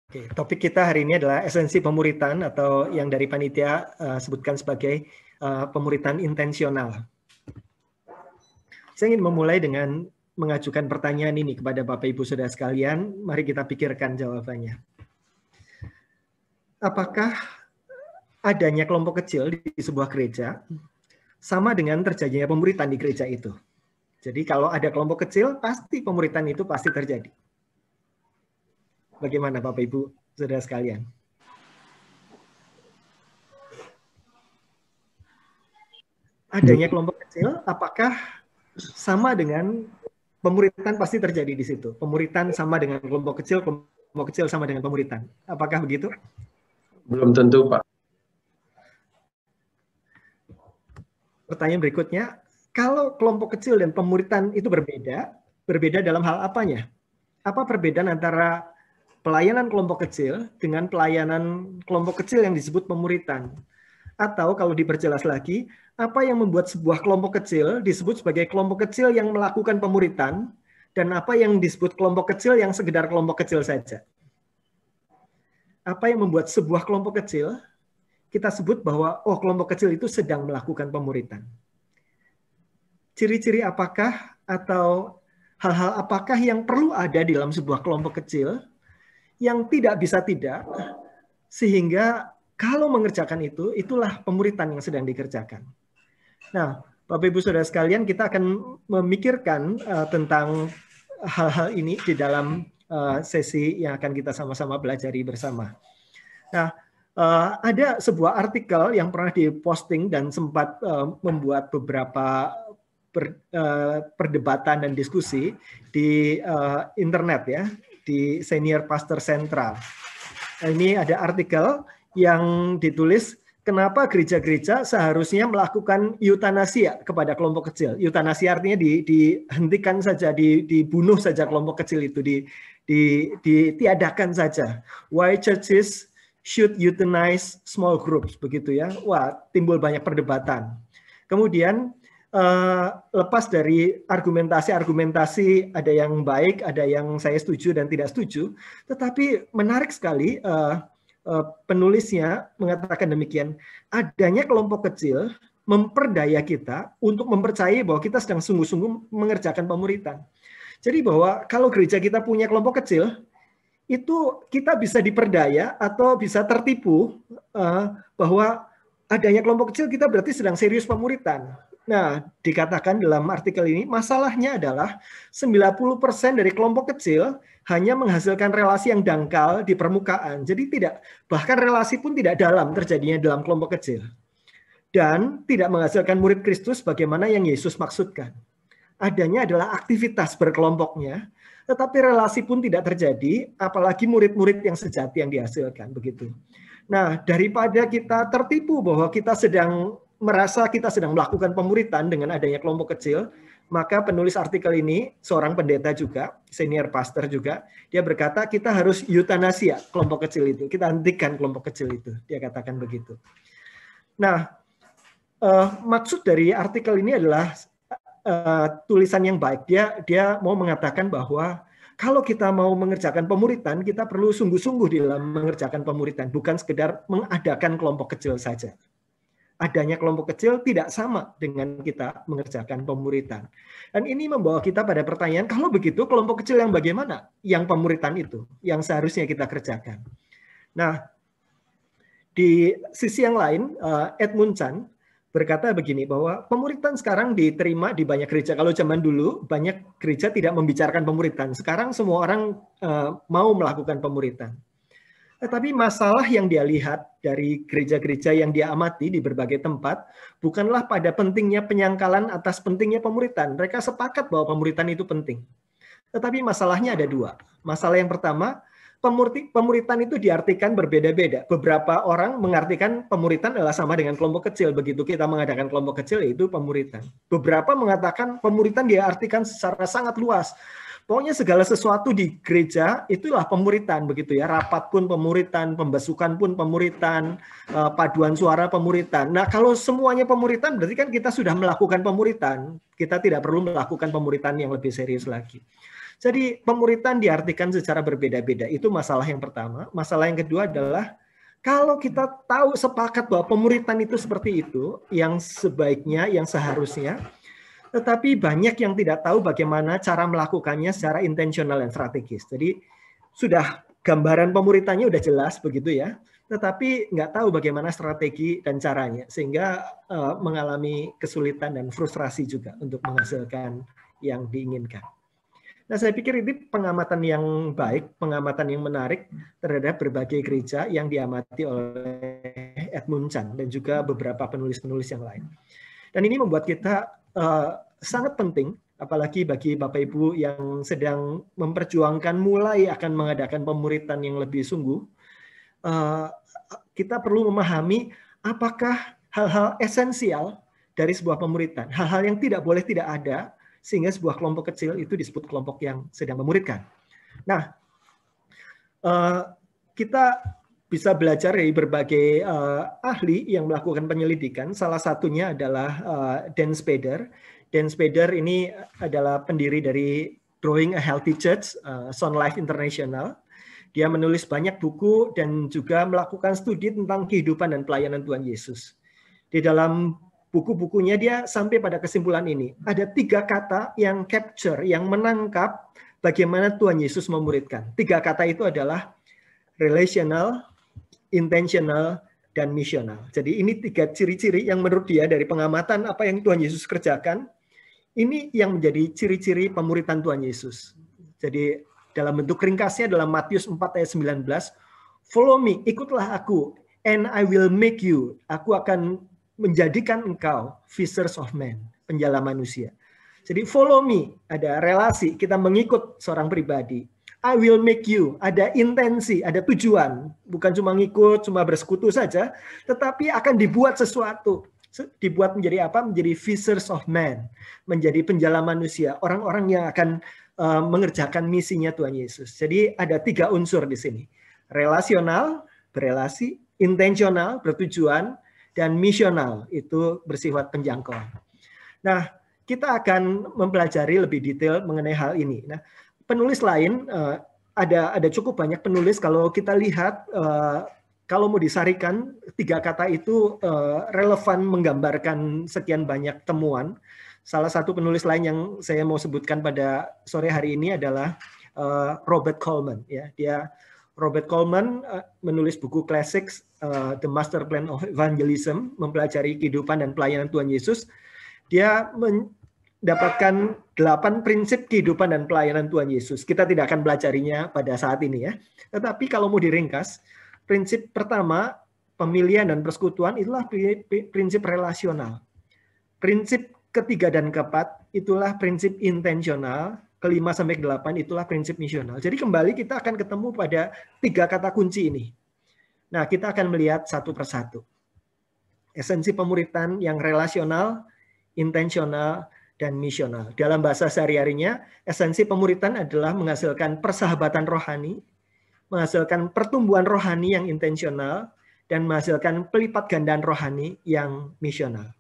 Oke, topik kita hari ini adalah esensi pemuritan atau yang dari panitia sebutkan sebagai pemuritan intensional. Saya ingin memulai dengan mengajukan pertanyaan ini kepada Bapak Ibu Saudara sekalian. Mari kita pikirkan jawabannya. Apakah adanya kelompok kecil di sebuah gereja sama dengan terjadinya pemuritan di gereja itu? Jadi kalau ada kelompok kecil, pasti pemuritan itu pasti terjadi. Bagaimana Bapak Ibu Saudara sekalian? Adanya kelompok kecil, apakah sama dengan pemuritan pasti terjadi di situ? Pemuritan sama dengan kelompok kecil sama dengan pemuritan. Apakah begitu? Belum tentu, Pak. Pertanyaan berikutnya, kalau kelompok kecil dan pemuritan itu berbeda dalam hal apanya? Apa perbedaan antara pelayanan kelompok kecil dengan pelayanan kelompok kecil yang disebut pemuritan? Atau kalau diperjelas lagi, apa yang membuat sebuah kelompok kecil disebut sebagai kelompok kecil yang melakukan pemuritan, dan apa yang disebut kelompok kecil yang sekedar kelompok kecil saja? Apa yang membuat sebuah kelompok kecil kita sebut bahwa kelompok kecil itu sedang melakukan pemuritan? Ciri-ciri apakah atau hal-hal apakah yang perlu ada di dalam sebuah kelompok kecil yang tidak bisa tidak, sehingga kalau mengerjakan itu, itulah pemuritan yang sedang dikerjakan. Nah, Bapak Ibu Saudara sekalian, kita akan memikirkan tentang hal-hal ini di dalam sesi yang akan kita sama-sama pelajari bersama. Nah, ada sebuah artikel yang pernah diposting dan sempat membuat beberapa perdebatan dan diskusi di internet ya, di Senior Pastor Central. Ini ada artikel yang ditulis kenapa gereja-gereja seharusnya melakukan eutanasia kepada kelompok kecil. Eutanasia artinya dihentikan saja, dibunuh saja kelompok kecil itu, ditiadakan saja. Why churches should euthanize small groups, begitu ya. Wah, timbul banyak perdebatan. Kemudian lepas dari argumentasi ada yang baik, ada yang saya setuju dan tidak setuju, tetapi menarik sekali penulisnya mengatakan demikian, adanya kelompok kecil memperdaya kita untuk mempercayai bahwa kita sedang sungguh-sungguh mengerjakan pemuritan. Jadi bahwa kalau gereja kita punya kelompok kecil, itu kita bisa diperdaya atau bisa tertipu bahwa adanya kelompok kecil kita berarti sedang serius pemuritan. Nah, dikatakan dalam artikel ini, masalahnya adalah 90% dari kelompok kecil hanya menghasilkan relasi yang dangkal di permukaan. Jadi bahkan relasi pun tidak dalam terjadinya dalam kelompok kecil. Dan tidak menghasilkan murid Kristus bagaimana yang Yesus maksudkan. Adanya adalah aktivitas berkelompoknya, tetapi relasi pun tidak terjadi, apalagi murid-murid yang sejati yang dihasilkan. Begitu. Nah, daripada kita tertipu bahwa kita merasa kita sedang melakukan pemuritan dengan adanya kelompok kecil, maka penulis artikel ini, seorang pendeta juga, senior pastor juga, dia berkata kita harus eutanasia kelompok kecil itu, kita hentikan kelompok kecil itu, dia katakan begitu. Nah, maksud dari artikel ini adalah tulisan yang baik. Dia mau mengatakan bahwa kalau kita mau mengerjakan pemuritan, kita perlu sungguh-sungguh di dalam mengerjakan pemuritan, bukan sekedar mengadakan kelompok kecil saja. Adanya kelompok kecil tidak sama dengan kita mengerjakan pemuritan. Dan ini membawa kita pada pertanyaan, kalau begitu kelompok kecil yang bagaimana? Yang pemuritan itu, yang seharusnya kita kerjakan. Nah, di sisi yang lain, Edmund Chan berkata begini, bahwa pemuritan sekarang diterima di banyak gereja. Kalau zaman dulu, banyak gereja tidak membicarakan pemuritan. Sekarang semua orang mau melakukan pemuritan. Tetapi masalah yang dia lihat dari gereja-gereja yang dia amati di berbagai tempat bukanlah pada pentingnya penyangkalan atas pentingnya pemuritan. Mereka sepakat bahwa pemuritan itu penting. Tetapi masalahnya ada dua. Masalah yang pertama, pemuritan itu diartikan berbeda-beda. Beberapa orang mengartikan pemuritan adalah sama dengan kelompok kecil. Begitu kita mengadakan kelompok kecil, yaitu pemuritan. Beberapa mengatakan pemuritan diartikan secara sangat luas. Pokoknya segala sesuatu di gereja itulah pemuritan, begitu ya. Rapat pun pemuritan, pembesukan pun pemuritan, paduan suara pemuritan. Nah, kalau semuanya pemuritan berarti kan kita sudah melakukan pemuritan. Kita tidak perlu melakukan pemuritan yang lebih serius lagi. Jadi pemuritan diartikan secara berbeda-beda. Itu masalah yang pertama. Masalah yang kedua adalah kalau kita tahu sepakat bahwa pemuritan itu seperti itu, yang sebaiknya, yang seharusnya, tetapi banyak yang tidak tahu bagaimana cara melakukannya secara intensional dan strategis. Jadi sudah gambaran pemuritannya udah jelas begitu ya, tetapi nggak tahu bagaimana strategi dan caranya, sehingga mengalami kesulitan dan frustrasi juga untuk menghasilkan yang diinginkan. Nah, saya pikir ini pengamatan yang baik, pengamatan yang menarik terhadap berbagai gereja yang diamati oleh Edmund Chan dan juga beberapa penulis-penulis yang lain. Dan ini membuat kita sangat penting, apalagi bagi Bapak Ibu yang sedang memperjuangkan mulai akan mengadakan pemuritan yang lebih sungguh, kita perlu memahami apakah hal-hal esensial dari sebuah pemuritan, hal-hal yang tidak boleh tidak ada, sehingga sebuah kelompok kecil itu disebut kelompok yang sedang memuridkan. Nah, kita bisa belajar dari berbagai ahli yang melakukan penyelidikan. Salah satunya adalah Dan Spader. Dan Spader ini adalah pendiri dari Growing a Healthy Church, Sound Life International. Dia menulis banyak buku dan juga melakukan studi tentang kehidupan dan pelayanan Tuhan Yesus. Di dalam buku-bukunya dia sampai pada kesimpulan ini. Ada 3 kata yang capture, yang menangkap bagaimana Tuhan Yesus memuridkan. 3 kata itu adalah relational, intentional, dan missional. Jadi ini 3 ciri-ciri yang menurut dia dari pengamatan apa yang Tuhan Yesus kerjakan, ini yang menjadi ciri-ciri pemuritan Tuhan Yesus. Jadi dalam bentuk ringkasnya dalam Matius 4 ayat 19, follow me, ikutlah aku, and I will make you. Aku akan menjadikan engkau fishers of men, penjala manusia. Jadi follow me, ada relasi, kita mengikut seorang pribadi. I will make you, ada intensi, ada tujuan. Bukan cuma ngikut, cuma bersekutu saja, tetapi akan dibuat sesuatu. Dibuat menjadi apa? Menjadi fishers of men, menjadi penjala manusia, orang-orang yang akan mengerjakan misinya Tuhan Yesus. Jadi ada 3 unsur di sini. Relasional, berelasi, intensional, bertujuan, dan misional, itu bersifat penjangkauan. Nah, kita akan mempelajari lebih detail mengenai hal ini. Nah, penulis lain, ada cukup banyak penulis, kalau kita lihat, kalau mau disarikan, 3 kata itu relevan menggambarkan sekian banyak temuan. Salah satu penulis lain yang saya mau sebutkan pada sore hari ini adalah Robert Coleman. Ya, Robert Coleman menulis buku klasik The Master Plan of Evangelism, mempelajari kehidupan dan pelayanan Tuhan Yesus. Dia mendapatkan 8 prinsip kehidupan dan pelayanan Tuhan Yesus. Kita tidak akan belajarinya pada saat ini ya. Tetapi kalau mau diringkas, prinsip pertama, pemilihan dan persekutuan itulah prinsip relasional. Prinsip ketiga dan keempat itulah prinsip intensional. Kelima sampai 8 itulah prinsip misional. Jadi kembali kita akan ketemu pada 3 kata kunci ini. Nah, kita akan melihat satu persatu. Esensi pemuritan yang relasional, intensional, dan misional. Dalam bahasa sehari-harinya, esensi pemuritan adalah menghasilkan persahabatan rohani, menghasilkan pertumbuhan rohani yang intensional, dan menghasilkan pelipat gandaan rohani yang misional.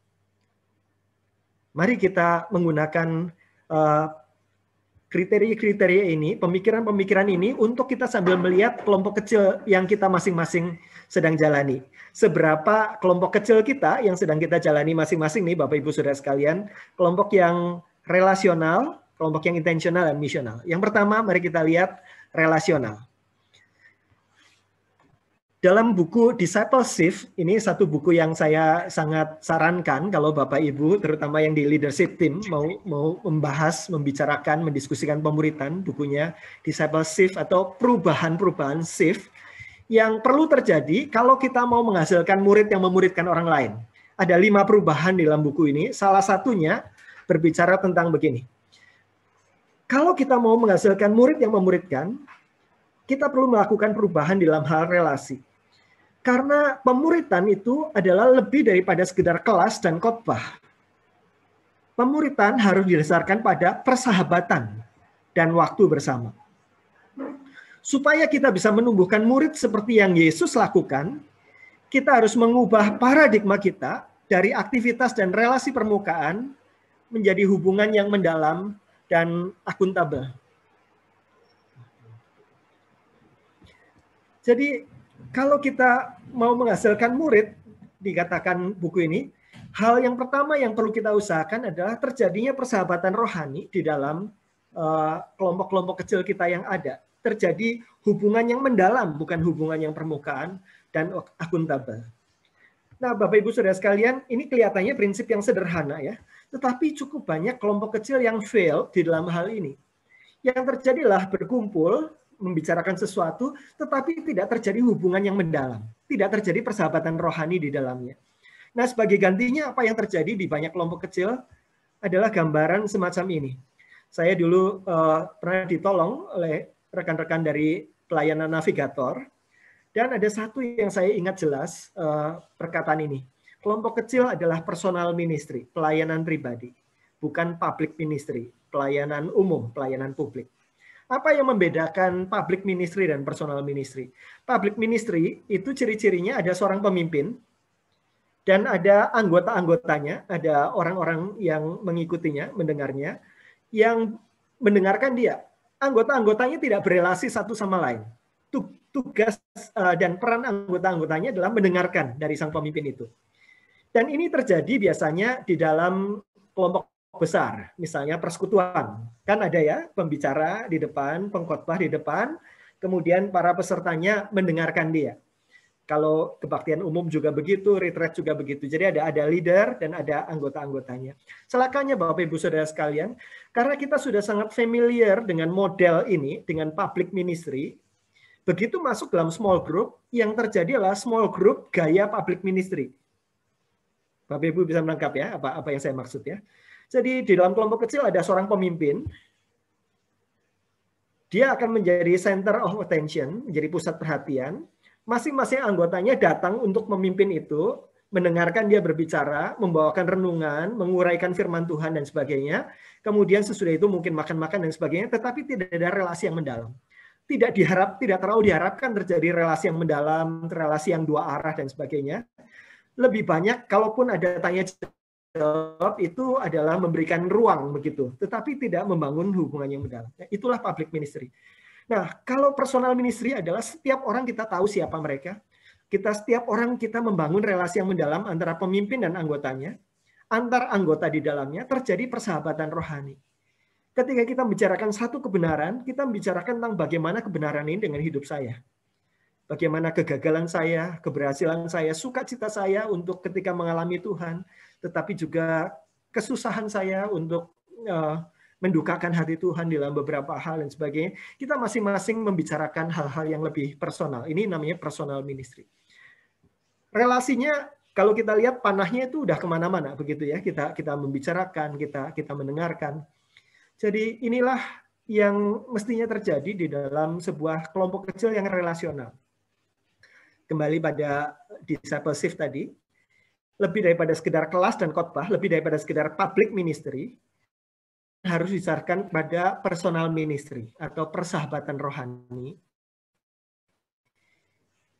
Mari kita menggunakan kriteria-kriteria ini, pemikiran-pemikiran ini untuk kita sambil melihat kelompok kecil yang kita masing-masing sedang jalani. Seberapa kelompok kecil kita yang sedang kita jalani masing-masing nih Bapak Ibu Saudara sekalian, kelompok yang relasional, kelompok yang intensional dan misional. Yang pertama, mari kita lihat relasional. Dalam buku Discipleship, ini satu buku yang saya sangat sarankan kalau Bapak Ibu, terutama yang di leadership team, mau membahas, membicarakan, mendiskusikan pemuritan, bukunya Discipleship atau perubahan-perubahan shift yang perlu terjadi kalau kita mau menghasilkan murid yang memuridkan orang lain. Ada 5 perubahan di dalam buku ini, salah satunya berbicara tentang begini. Kalau kita mau menghasilkan murid yang memuridkan, kita perlu melakukan perubahan di dalam hal relasi. Karena pemuritan itu adalah lebih daripada sekedar kelas dan khotbah. Pemuritan harus didasarkan pada persahabatan dan waktu bersama. Supaya kita bisa menumbuhkan murid seperti yang Yesus lakukan, kita harus mengubah paradigma kita dari aktivitas dan relasi permukaan menjadi hubungan yang mendalam dan akuntabel. Jadi kalau kita mau menghasilkan murid, dikatakan buku ini, hal yang pertama yang perlu kita usahakan adalah terjadinya persahabatan rohani di dalam kelompok-kelompok kecil kita yang ada. Terjadi hubungan yang mendalam, bukan hubungan yang permukaan dan akuntabel. Nah, Bapak Ibu Saudara sekalian, ini kelihatannya prinsip yang sederhana ya, tetapi cukup banyak kelompok kecil yang fail di dalam hal ini. Yang terjadilah berkumpul, membicarakan sesuatu, tetapi tidak terjadi hubungan yang mendalam. Tidak terjadi persahabatan rohani di dalamnya. Nah, sebagai gantinya apa yang terjadi di banyak kelompok kecil adalah gambaran semacam ini. Saya dulu pernah ditolong oleh rekan-rekan dari pelayanan navigator, dan ada satu yang saya ingat jelas perkataan ini. Kelompok kecil adalah personal ministry, pelayanan pribadi, bukan public ministry, pelayanan umum, pelayanan publik. Apa yang membedakan public ministry dan personal ministry? Public ministry itu ciri-cirinya ada seorang pemimpin dan ada anggota-anggotanya, ada orang-orang yang mengikutinya, mendengarnya, yang mendengarkan dia. Anggota-anggotanya tidak berelasi satu sama lain. Tugas dan peran anggota-anggotanya adalah mendengarkan dari sang pemimpin itu. Dan ini terjadi biasanya di dalam kelompok besar, misalnya persekutuan. Kan ada ya pembicara di depan, pengkhotbah di depan, kemudian para pesertanya mendengarkan dia. Kalau kebaktian umum juga begitu, retreat juga begitu. Jadi ada leader dan ada anggota-anggotanya. Celakanya Bapak Ibu Saudara sekalian, karena kita sudah sangat familiar dengan model ini, dengan public ministry, begitu masuk dalam small group, yang terjadi adalah small group gaya public ministry. Bapak Ibu bisa menangkap ya apa yang saya maksud ya. Jadi di dalam kelompok kecil ada seorang pemimpin, dia akan menjadi center of attention, menjadi pusat perhatian. Masing-masing anggotanya datang untuk memimpin itu, mendengarkan dia berbicara, membawakan renungan, menguraikan firman Tuhan dan sebagainya. Kemudian sesudah itu mungkin makan-makan dan sebagainya, tetapi tidak ada relasi yang mendalam. Tidak terlalu diharapkan terjadi relasi yang mendalam, relasi yang dua arah dan sebagainya. Lebih banyak kalaupun ada tanya jawab itu adalah memberikan ruang begitu, tetapi tidak membangun hubungan yang mendalam. Itulah public ministry. Nah, kalau personal ministry adalah setiap orang kita tahu siapa mereka. Setiap orang kita membangun relasi yang mendalam antara pemimpin dan anggotanya. Antar anggota di dalamnya terjadi persahabatan rohani. Ketika kita membicarakan satu kebenaran, kita membicarakan tentang bagaimana kebenaran ini dengan hidup saya. Bagaimana kegagalan saya, keberhasilan saya, sukacita saya untuk ketika mengalami Tuhan, tetapi juga kesusahan saya untuk mendukakan hati Tuhan dalam beberapa hal dan sebagainya. Kita masing-masing membicarakan hal-hal yang lebih personal. Ini namanya personal ministry. Relasinya, kalau kita lihat panahnya itu udah kemana-mana, begitu ya. Kita membicarakan, kita mendengarkan. Jadi inilah yang mestinya terjadi di dalam sebuah kelompok kecil yang relasional. Kembali pada discipleship tadi, lebih daripada sekedar kelas dan khotbah, lebih daripada sekedar public ministry, harus dibicarakan pada personal ministry atau persahabatan rohani.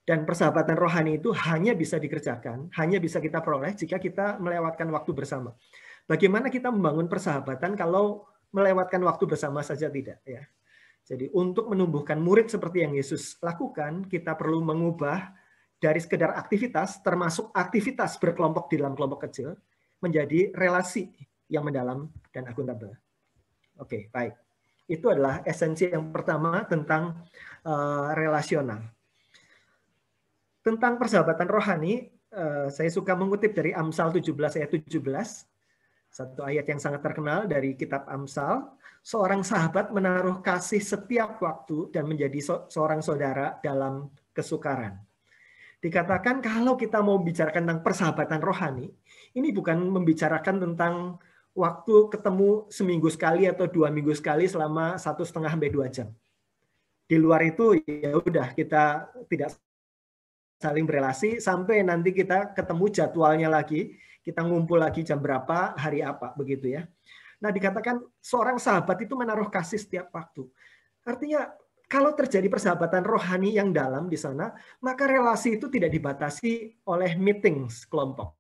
Dan persahabatan rohani itu hanya bisa dikerjakan, hanya bisa kita peroleh jika kita melewatkan waktu bersama. Bagaimana kita membangun persahabatan kalau melewatkan waktu bersama saja tidak ya. Jadi untuk menumbuhkan murid seperti yang Yesus lakukan, kita perlu mengubah dari sekedar aktivitas, termasuk aktivitas berkelompok di dalam kelompok kecil, menjadi relasi yang mendalam dan akuntabel. Oke, baik. Itu adalah esensi yang pertama tentang relasional. Tentang persahabatan rohani, saya suka mengutip dari Amsal 17 ayat 17. Satu ayat yang sangat terkenal dari kitab Amsal. Seorang sahabat menaruh kasih setiap waktu dan menjadi seorang saudara dalam kesukaran. Dikatakan kalau kita mau bicarakan tentang persahabatan rohani, ini bukan membicarakan tentang waktu ketemu seminggu sekali atau 2 minggu sekali selama 1,5 sampai 2 jam. Di luar itu ya udah kita tidak saling berelasi sampai nanti kita ketemu jadwalnya lagi, kita ngumpul lagi jam berapa, hari apa, begitu ya. Nah, dikatakan seorang sahabat itu menaruh kasih setiap waktu. Artinya kalau terjadi persahabatan rohani yang dalam di sana, maka relasi itu tidak dibatasi oleh meetings kelompok.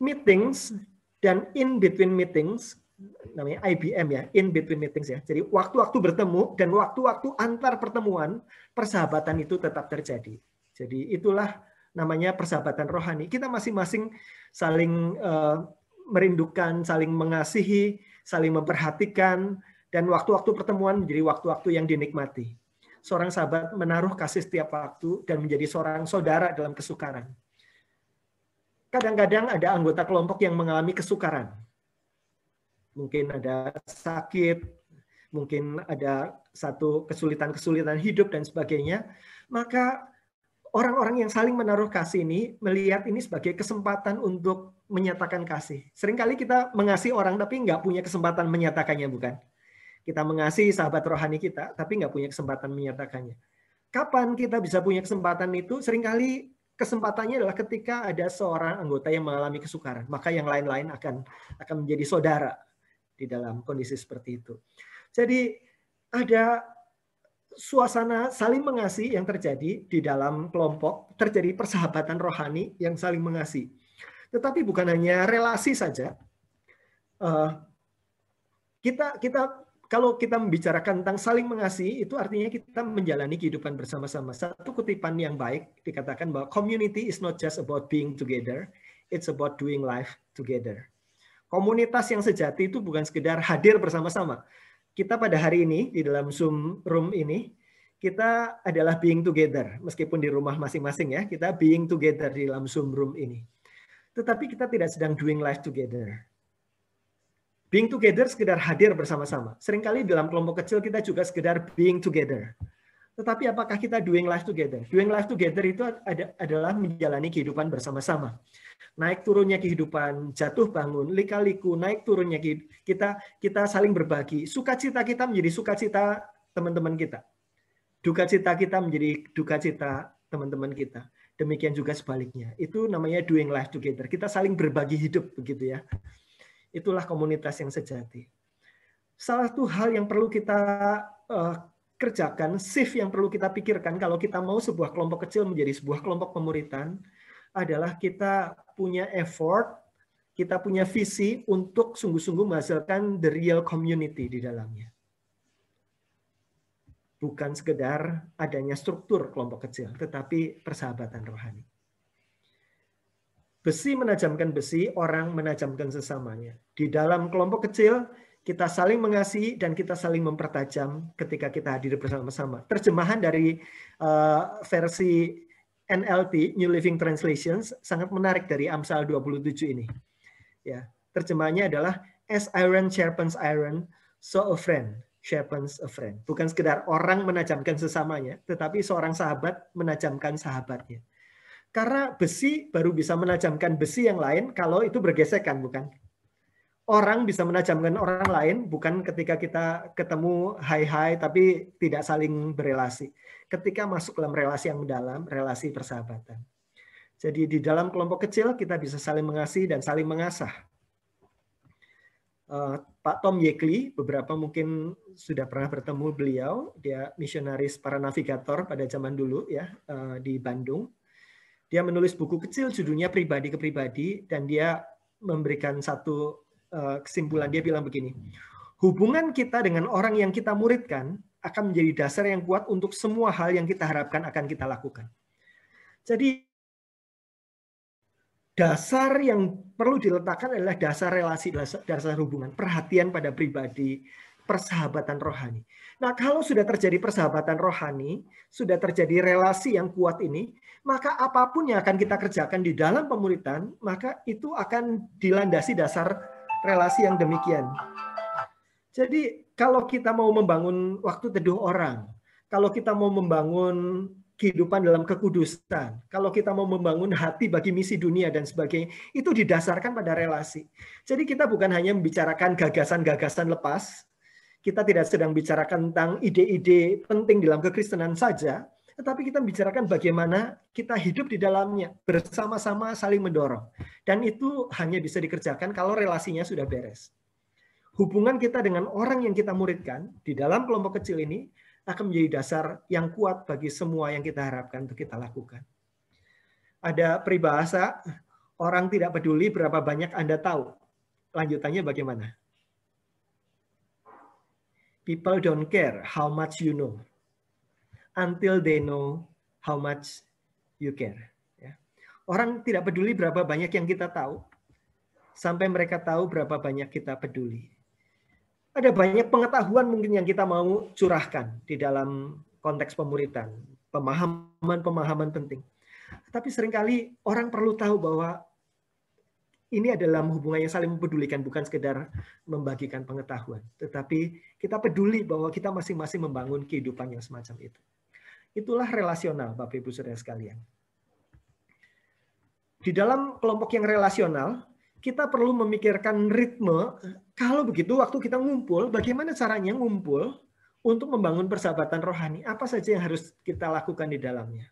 Meetings dan in between meetings namanya IBM ya, in between meetings ya. Jadi waktu-waktu bertemu dan waktu-waktu antar pertemuan persahabatan itu tetap terjadi. Jadi itulah namanya persahabatan rohani. Kita masing-masing saling merindukan, saling mengasihi, saling memperhatikan, dan waktu-waktu pertemuan menjadi waktu-waktu yang dinikmati. Seorang sahabat menaruh kasih setiap waktu dan menjadi seorang saudara dalam kesukaran. Kadang-kadang ada anggota kelompok yang mengalami kesukaran. Mungkin ada sakit, mungkin ada satu kesulitan-kesulitan hidup dan sebagainya. Maka orang-orang yang saling menaruh kasih ini melihat ini sebagai kesempatan untuk menyatakan kasih. Seringkali kita mengasihi orang tapi nggak punya kesempatan menyatakannya, bukan? Kita mengasihi sahabat rohani kita, tapi nggak punya kesempatan menyatakannya. Kapan kita bisa punya kesempatan itu? Seringkali kesempatannya adalah ketika ada seorang anggota yang mengalami kesukaran. Maka yang lain-lain akan menjadi saudara di dalam kondisi seperti itu. Jadi ada suasana saling mengasihi yang terjadi di dalam kelompok, terjadi persahabatan rohani yang saling mengasihi. Tetapi bukan hanya relasi saja. Kalau kita membicarakan tentang saling mengasihi, itu artinya kita menjalani kehidupan bersama-sama. Satu kutipan yang baik dikatakan bahwa community is not just about being together, it's about doing life together. Komunitas yang sejati itu bukan sekedar hadir bersama-sama. Kita pada hari ini di dalam Zoom room ini, kita adalah being together. Meskipun di rumah masing-masing ya, kita being together di dalam Zoom room ini. Tetapi kita tidak sedang doing life together. Being together sekedar hadir bersama-sama. Seringkali dalam kelompok kecil kita juga sekedar being together. Tetapi apakah kita doing life together? Doing life together itu adalah menjalani kehidupan bersama-sama. Naik turunnya kehidupan, jatuh bangun, lika-liku, naik turunnya kita saling berbagi. Sukacita kita menjadi sukacita teman-teman kita. Duka cita kita menjadi duka cita teman-teman kita. Demikian juga sebaliknya. Itu namanya doing life together. Kita saling berbagi hidup begitu ya. Itulah komunitas yang sejati. Salah satu hal yang perlu kita kerjakan, shift yang perlu kita pikirkan kalau kita mau sebuah kelompok kecil menjadi sebuah kelompok pemuritan adalah kita punya effort, kita punya visi untuk sungguh-sungguh menghasilkan the real community di dalamnya. Bukan sekedar adanya struktur kelompok kecil, tetapi persahabatan rohani. Besi menajamkan besi, orang menajamkan sesamanya. Di dalam kelompok kecil, kita saling mengasihi dan kita saling mempertajam ketika kita hadir bersama-sama. Terjemahan dari versi NLT, New Living Translation, sangat menarik dari Amsal 27 ini. Ya, terjemahannya adalah, as iron sharpens iron, so a friend sharpens a friend. Bukan sekedar orang menajamkan sesamanya, tetapi seorang sahabat menajamkan sahabatnya. Karena besi baru bisa menajamkan besi yang lain kalau itu bergesekan, bukan? Orang bisa menajamkan orang lain bukan ketika kita ketemu hai-hai tapi tidak saling berelasi. Ketika masuk dalam relasi yang mendalam, relasi persahabatan. Jadi di dalam kelompok kecil kita bisa saling mengasihi dan saling mengasah. Pak Tom Yekli, beberapa mungkin sudah pernah bertemu beliau, dia misionaris para navigator pada zaman dulu ya di Bandung. Dia menulis buku kecil judulnya Pribadi ke Pribadi dan dia memberikan satu kesimpulan. Dia bilang begini, hubungan kita dengan orang yang kita muridkan akan menjadi dasar yang kuat untuk semua hal yang kita harapkan akan kita lakukan. Jadi dasar yang perlu diletakkan adalah dasar relasi, dasar hubungan, perhatian pada pribadi, persahabatan rohani. Nah, kalau sudah terjadi persahabatan rohani, sudah terjadi relasi yang kuat ini, maka apapun yang akan kita kerjakan di dalam pemuritan, maka itu akan dilandasi dasar relasi yang demikian. Jadi, kalau kita mau membangun waktu teduh orang, kalau kita mau membangun kehidupan dalam kekudusan, kalau kita mau membangun hati bagi misi dunia dan sebagainya, itu didasarkan pada relasi. Jadi kita bukan hanya membicarakan gagasan-gagasan lepas, kita tidak sedang bicarakan tentang ide-ide penting dalam kekristenan saja, tetapi kita membicarakan bagaimana kita hidup di dalamnya, bersama-sama saling mendorong. Dan itu hanya bisa dikerjakan kalau relasinya sudah beres. Hubungan kita dengan orang yang kita muridkan di dalam kelompok kecil ini akan menjadi dasar yang kuat bagi semua yang kita harapkan untuk kita lakukan. Ada peribahasa, orang tidak peduli berapa banyak Anda tahu. Lanjutannya bagaimana? People don't care how much you know until they know how much you care. Ya. Orang tidak peduli berapa banyak yang kita tahu sampai mereka tahu berapa banyak kita peduli. Ada banyak pengetahuan mungkin yang kita mau curahkan di dalam konteks pemuritan, pemahaman-pemahaman penting. Tapi seringkali orang perlu tahu bahwa ini adalah hubungan yang saling mempedulikan, bukan sekedar membagikan pengetahuan. Tetapi kita peduli bahwa kita masing-masing membangun kehidupan yang semacam itu. Itulah relasional, Bapak Ibu Saudara sekalian. Di dalam kelompok yang relasional, kita perlu memikirkan ritme. Kalau begitu, waktu kita ngumpul, bagaimana caranya ngumpul untuk membangun persahabatan rohani? Apa saja yang harus kita lakukan di dalamnya?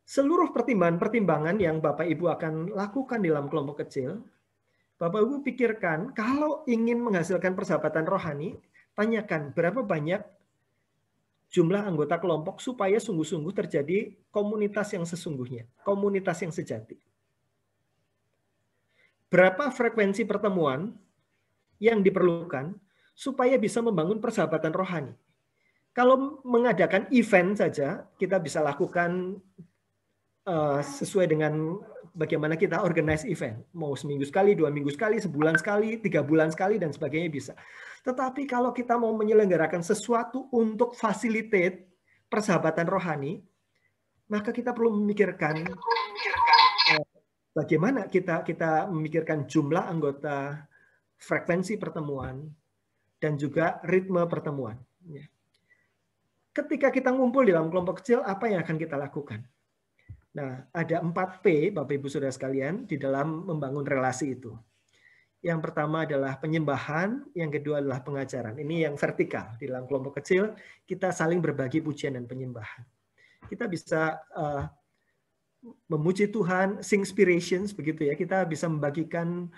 Seluruh pertimbangan-pertimbangan yang Bapak Ibu akan lakukan dalam kelompok kecil, Bapak Ibu pikirkan, kalau ingin menghasilkan persahabatan rohani, tanyakan berapa banyak jumlah anggota kelompok supaya sungguh-sungguh terjadi komunitas yang sesungguhnya, komunitas yang sejati. Berapa frekuensi pertemuan yang diperlukan supaya bisa membangun persahabatan rohani? Kalau mengadakan event saja, kita bisa lakukan sesuai dengan bagaimana kita organize event. Mau seminggu sekali, 2 minggu sekali, sebulan sekali, 3 bulan sekali, dan sebagainya bisa. Tetapi kalau kita mau menyelenggarakan sesuatu untuk facilitate persahabatan rohani, maka kita perlu memikirkan bagaimana kita memikirkan jumlah anggota, frekuensi pertemuan, dan juga ritme pertemuan. Ketika kita ngumpul dalam kelompok kecil, apa yang akan kita lakukan? Nah, ada 4P, Bapak Ibu Saudara sekalian, di dalam membangun relasi itu. Yang pertama adalah penyembahan, yang kedua adalah pengajaran. Ini yang vertikal. Di dalam kelompok kecil, kita saling berbagi pujian dan penyembahan. Kita bisa memuji Tuhan, sing inspirations, begitu ya. Kita bisa membagikan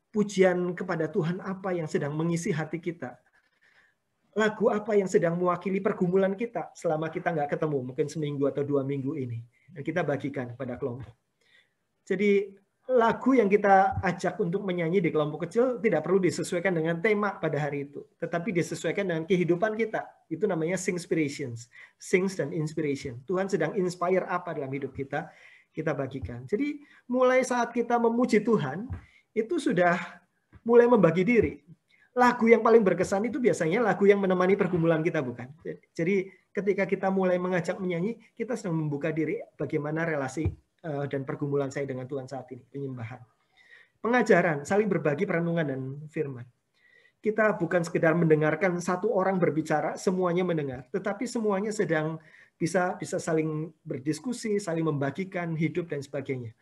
pujian kepada Tuhan apa yang sedang mengisi hati kita. Lagu apa yang sedang mewakili pergumulan kita selama kita nggak ketemu, mungkin seminggu atau 2 minggu ini. Dan kita bagikan kepada kelompok. Jadi lagu yang kita ajak untuk menyanyi di kelompok kecil tidak perlu disesuaikan dengan tema pada hari itu. Tetapi disesuaikan dengan kehidupan kita. Itu namanya sing inspirations. Sings dan inspiration. Tuhan sedang inspire apa dalam hidup kita, kita bagikan. Jadi mulai saat kita memuji Tuhan, itu sudah mulai membagi diri. Lagu yang paling berkesan itu biasanya lagu yang menemani pergumulan kita, bukan? Jadi ketika kita mulai mengajak menyanyi, kita sedang membuka diri bagaimana relasi dan pergumulan saya dengan Tuhan saat ini, penyembahan. Pengajaran, saling berbagi perenungan dan firman. Kita bukan sekedar mendengarkan satu orang berbicara, semuanya mendengar, tetapi semuanya sedang bisa saling berdiskusi, saling membagikan hidup dan sebagainya.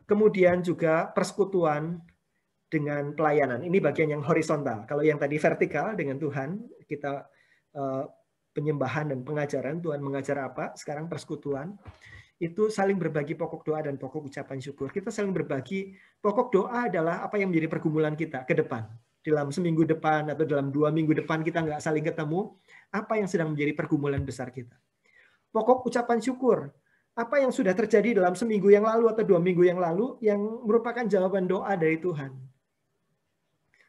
Kemudian juga persekutuan dengan pelayanan. Ini bagian yang horizontal. Kalau yang tadi vertikal dengan Tuhan, kita penyembahan dan pengajaran, Tuhan mengajar apa, sekarang persekutuan, itu saling berbagi pokok doa dan pokok ucapan syukur. Kita saling berbagi, pokok doa adalah apa yang menjadi pergumulan kita ke depan. Dalam seminggu depan atau dalam 2 minggu depan kita nggak saling ketemu, apa yang sedang menjadi pergumulan besar kita. Pokok ucapan syukur, apa yang sudah terjadi dalam seminggu yang lalu atau 2 minggu yang lalu yang merupakan jawaban doa dari Tuhan.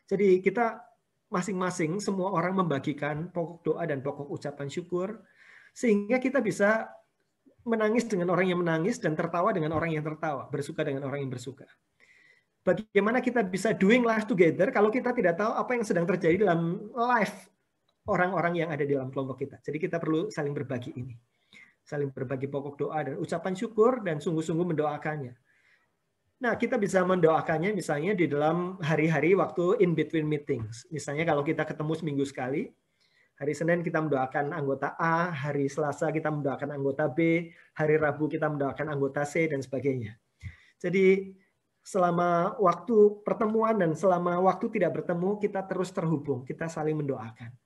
Jadi kita masing-masing, semua orang membagikan pokok doa dan pokok ucapan syukur, sehingga kita bisa menangis dengan orang yang menangis dan tertawa dengan orang yang tertawa, bersuka dengan orang yang bersuka. Bagaimana kita bisa doing life together kalau kita tidak tahu apa yang sedang terjadi dalam life orang-orang yang ada di dalam kelompok kita. Jadi kita perlu saling berbagi ini. Saling berbagi pokok doa dan ucapan syukur dan sungguh-sungguh mendoakannya. Nah, kita bisa mendoakannya misalnya di dalam hari-hari waktu in between meetings. Misalnya kalau kita ketemu seminggu sekali, hari Senin kita mendoakan anggota A, hari Selasa kita mendoakan anggota B, hari Rabu kita mendoakan anggota C, dan sebagainya. Jadi selama waktu pertemuan dan selama waktu tidak bertemu, kita terus terhubung, kita saling mendoakan.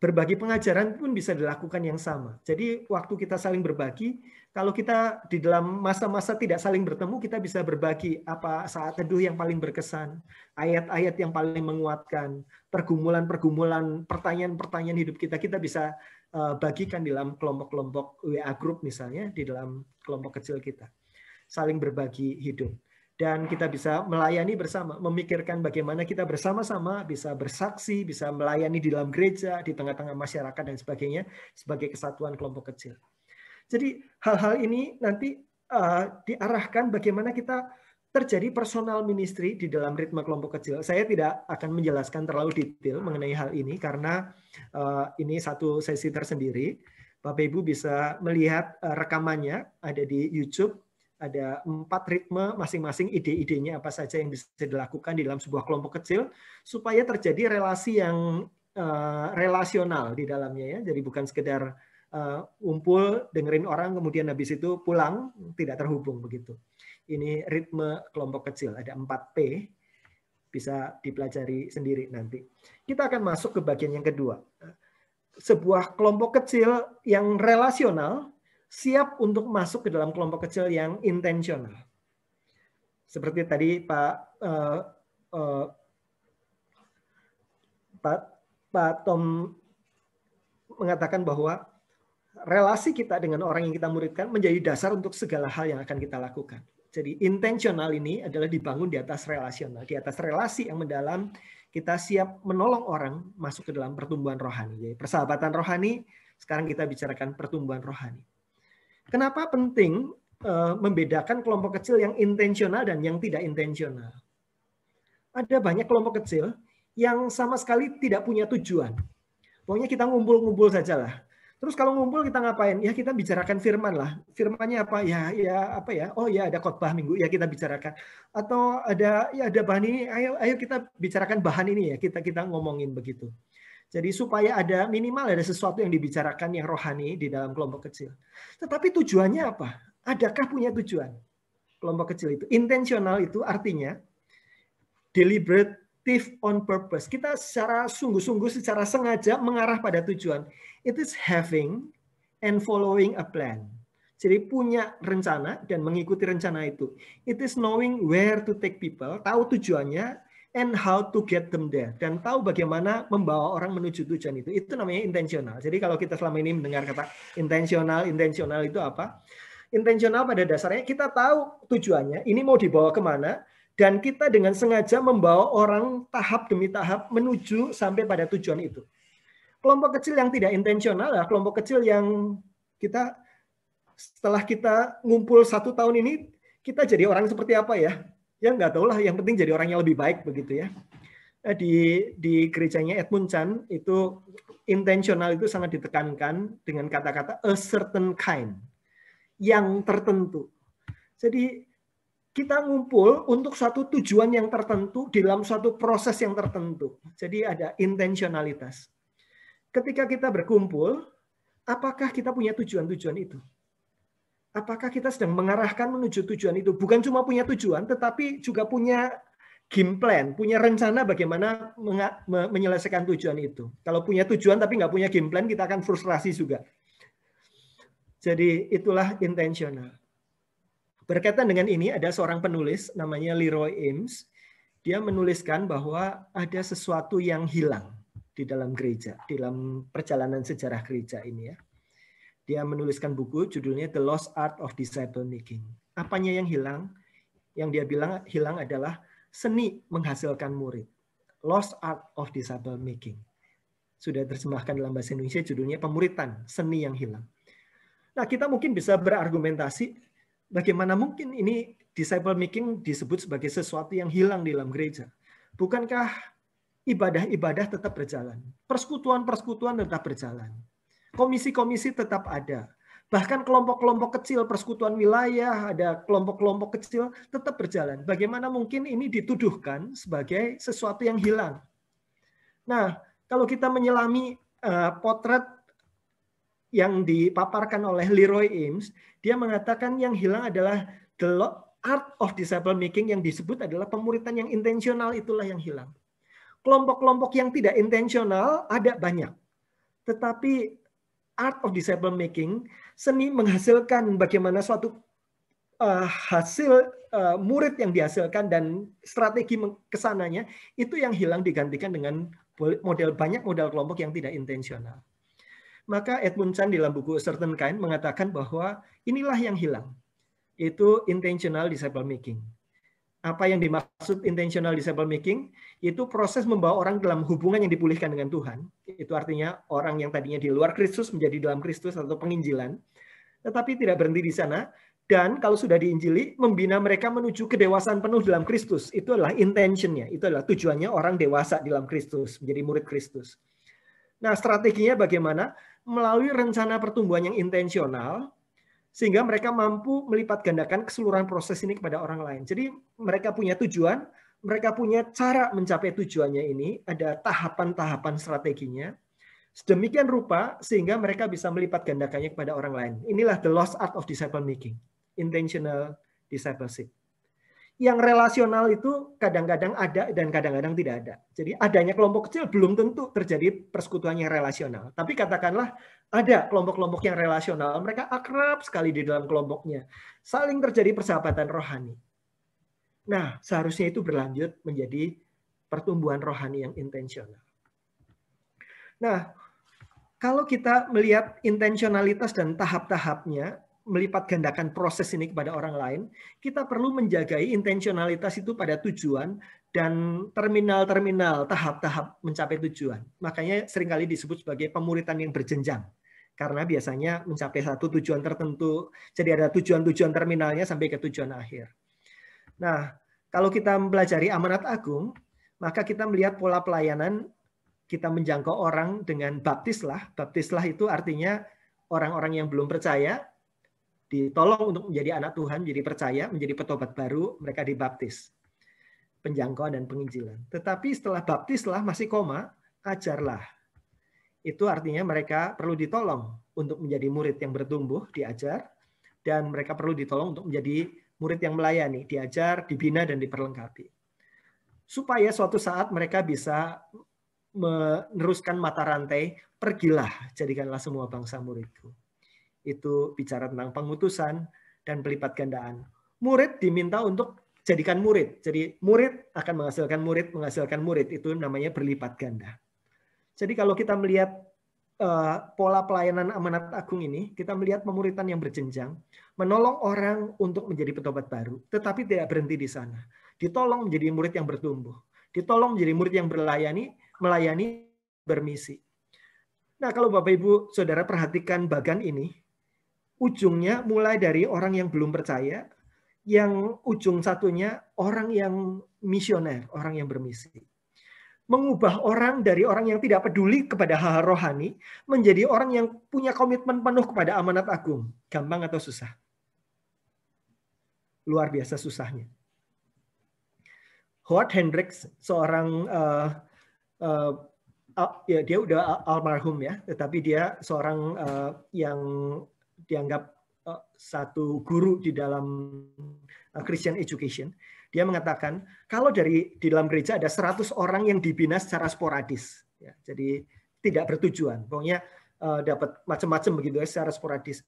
Berbagi pengajaran pun bisa dilakukan yang sama. Jadi waktu kita saling berbagi, kalau kita di dalam masa-masa tidak saling bertemu, kita bisa berbagi apa saat teduh yang paling berkesan, ayat-ayat yang paling menguatkan, pergumulan-pergumulan, pertanyaan-pertanyaan hidup kita bisa bagikan dalam kelompok-kelompok WA group misalnya, di dalam kelompok kecil kita. Saling berbagi hidup. dan kita bisa melayani bersama, memikirkan bagaimana kita bersama-sama bisa bersaksi, bisa melayani di dalam gereja, di tengah-tengah masyarakat dan sebagainya sebagai kesatuan kelompok kecil. Jadi hal-hal ini nanti diarahkan bagaimana kita terjadi personal ministry di dalam ritme kelompok kecil. Saya tidak akan menjelaskan terlalu detail mengenai hal ini karena ini satu sesi tersendiri. Bapak Ibu bisa melihat rekamannya ada di YouTube. Ada 4 ritme masing-masing, ide-idenya apa saja yang bisa dilakukan di dalam sebuah kelompok kecil supaya terjadi relasi yang relasional di dalamnya ya. Jadi bukan sekedar ngumpul dengerin orang kemudian habis itu pulang, tidak terhubung begitu. Ini ritme kelompok kecil, ada 4P, bisa dipelajari sendiri nanti. Kita akan masuk ke bagian yang kedua. Sebuah kelompok kecil yang relasional siap untuk masuk ke dalam kelompok kecil yang intensional. Seperti tadi Pak Tom mengatakan bahwa relasi kita dengan orang yang kita muridkan menjadi dasar untuk segala hal yang akan kita lakukan. Jadi intensional ini adalah dibangun di atas relasional, di atas relasi yang mendalam. Kita siap menolong orang masuk ke dalam pertumbuhan rohani. Jadi persahabatan rohani, sekarang kita bicarakan pertumbuhan rohani. Kenapa penting membedakan kelompok kecil yang intensional dan yang tidak intensional? Ada banyak kelompok kecil yang sama sekali tidak punya tujuan. Pokoknya kita ngumpul-ngumpul saja lah. Terus kalau ngumpul kita ngapain? Ya kita bicarakan firman lah. Firmannya apa? Ya apa ya? Oh ya ada khotbah minggu ya kita bicarakan. Atau ada bahan ini. Ayo kita bicarakan bahan ini ya. Kita ngomongin begitu. Jadi supaya ada minimal ada sesuatu yang dibicarakan yang rohani di dalam kelompok kecil. Tetapi tujuannya apa? Adakah punya tujuan? Kelompok kecil itu. Intensional itu artinya deliberative on purpose. Kita secara sungguh-sungguh, secara sengaja mengarah pada tujuan. It is having and following a plan. Jadi punya rencana dan mengikuti rencana itu. It is knowing where to take people, tahu tujuannya, and how to get them there. Dan tahu bagaimana membawa orang menuju tujuan itu. Itu namanya intensional. Jadi kalau kita selama ini mendengar kata intensional itu apa? Intensional pada dasarnya kita tahu tujuannya, ini mau dibawa kemana, dan kita dengan sengaja membawa orang tahap demi tahap menuju sampai pada tujuan itu. Kelompok kecil yang tidak intensional adalah kelompok kecil yang kita setelah kita ngumpul 1 tahun ini, kita jadi orang seperti apa ya? Ya nggak tahu lah, yang penting jadi orang yang lebih baik begitu ya. Di gerejanya Edmund Chan itu intensional itu sangat ditekankan dengan kata-kata a certain kind, yang tertentu. Jadi kita ngumpul untuk suatu tujuan yang tertentu dalam suatu proses yang tertentu. Jadi ada intensionalitas. Ketika kita berkumpul, apakah kita punya tujuan-tujuan itu? Apakah kita sedang mengarahkan menuju tujuan itu? Bukan cuma punya tujuan, tetapi juga punya game plan, punya rencana bagaimana menyelesaikan tujuan itu. Kalau punya tujuan tapi nggak punya game plan, kita akan frustrasi juga. Jadi itulah intensional. Berkaitan dengan ini, ada seorang penulis namanya Leroy Ames. Dia menuliskan bahwa ada sesuatu yang hilang di dalam gereja, di dalam perjalanan sejarah gereja ini ya. Dia menuliskan buku judulnya The Lost Art of Disciple Making. Apanya yang hilang? Yang dia bilang hilang adalah seni menghasilkan murid. Lost Art of Disciple Making. Sudah terjemahkan dalam bahasa Indonesia judulnya Pemuritan, seni yang hilang. Nah, kita mungkin bisa berargumentasi bagaimana mungkin ini disciple making disebut sebagai sesuatu yang hilang di dalam gereja. Bukankah ibadah-ibadah tetap berjalan? Persekutuan-persekutuan tetap berjalan. Komisi-komisi tetap ada. Bahkan kelompok-kelompok kecil, persekutuan wilayah, ada kelompok-kelompok kecil tetap berjalan. Bagaimana mungkin ini dituduhkan sebagai sesuatu yang hilang? Nah, kalau kita menyelami potret yang dipaparkan oleh Leroy Ames, dia mengatakan yang hilang adalah the art of disciple making, yang disebut adalah pemuritan yang intensional, itulah yang hilang. Kelompok-kelompok yang tidak intensional ada banyak. Tetapi art of disciple making, seni menghasilkan bagaimana suatu hasil murid yang dihasilkan dan strategi kesananya, itu yang hilang digantikan dengan banyak model kelompok yang tidak intensional. Maka Edmund Chan di dalam buku A Certain Kind mengatakan bahwa inilah yang hilang, yaitu intentional disciple making. Apa yang dimaksud intentional disciple making? Itu proses membawa orang dalam hubungan yang dipulihkan dengan Tuhan. Itu artinya orang yang tadinya di luar Kristus menjadi dalam Kristus atau penginjilan. Tetapi tidak berhenti di sana. Dan kalau sudah diinjili, membina mereka menuju kedewasaan penuh dalam Kristus. Itu adalah intentionnya. Itu adalah tujuannya orang dewasa di dalam Kristus, menjadi murid Kristus. Nah, strateginya bagaimana? Melalui rencana pertumbuhan yang intensional, sehingga mereka mampu melipat gandakan keseluruhan proses ini kepada orang lain. Jadi mereka punya tujuan, mereka punya cara mencapai tujuannya ini, ada tahapan-tahapan strateginya, sedemikian rupa sehingga mereka bisa melipat gandakannya kepada orang lain. Inilah the lost art of disciple making, intentional discipleship. Yang relasional itu kadang-kadang ada dan kadang-kadang tidak ada. Jadi adanya kelompok kecil belum tentu terjadi persekutuan yang relasional. Tapi katakanlah ada kelompok-kelompok yang relasional, mereka akrab sekali di dalam kelompoknya. Saling terjadi persahabatan rohani. Nah, seharusnya itu berlanjut menjadi pertumbuhan rohani yang intensional. Nah, kalau kita melihat intensionalitas dan tahap-tahapnya, melipat gandakan proses ini kepada orang lain, kita perlu menjagai intensionalitas itu pada tujuan dan terminal-terminal tahap-tahap mencapai tujuan. Makanya seringkali disebut sebagai pemuritan yang berjenjang. Karena biasanya mencapai satu tujuan tertentu, jadi ada tujuan-tujuan terminalnya sampai ke tujuan akhir. Nah, kalau kita mempelajari amanat agung, maka kita melihat pola pelayanan, kita menjangkau orang dengan baptislah. Baptislah itu artinya orang-orang yang belum percaya, ditolong untuk menjadi anak Tuhan, menjadi percaya, menjadi petobat baru, mereka dibaptis. Penjangkauan dan penginjilan. Tetapi setelah baptislah masih koma, ajarlah. Itu artinya mereka perlu ditolong untuk menjadi murid yang bertumbuh, diajar, dan mereka perlu ditolong untuk menjadi murid yang melayani, diajar, dibina, dan diperlengkapi. Supaya suatu saat mereka bisa meneruskan mata rantai, pergilah, jadikanlah semua bangsa muridku. Itu bicara tentang pengutusan dan pelipat gandaan. Murid diminta untuk jadikan murid. Jadi murid akan menghasilkan murid. Itu namanya berlipat ganda. Jadi kalau kita melihat pola pelayanan amanat agung ini, kita melihat pemuritan yang berjenjang, menolong orang untuk menjadi petobat baru, tetapi tidak berhenti di sana. Ditolong menjadi murid yang bertumbuh. Ditolong menjadi murid yang melayani, bermisi. Nah, kalau Bapak Ibu Saudara perhatikan bagan ini, ujungnya mulai dari orang yang belum percaya, yang ujung satunya orang yang misioner, orang yang bermisi. Mengubah orang dari orang yang tidak peduli kepada hal rohani, menjadi orang yang punya komitmen penuh kepada amanat agung. Gampang atau susah? Luar biasa susahnya. Howard Hendricks, seorang dia udah almarhum ya, tetapi dia seorang yang dianggap satu guru di dalam Christian education. Dia mengatakan kalau di dalam gereja ada 100 orang yang dibina secara sporadis, ya, jadi tidak bertujuan, pokoknya dapat macam-macam begitu ya secara sporadis.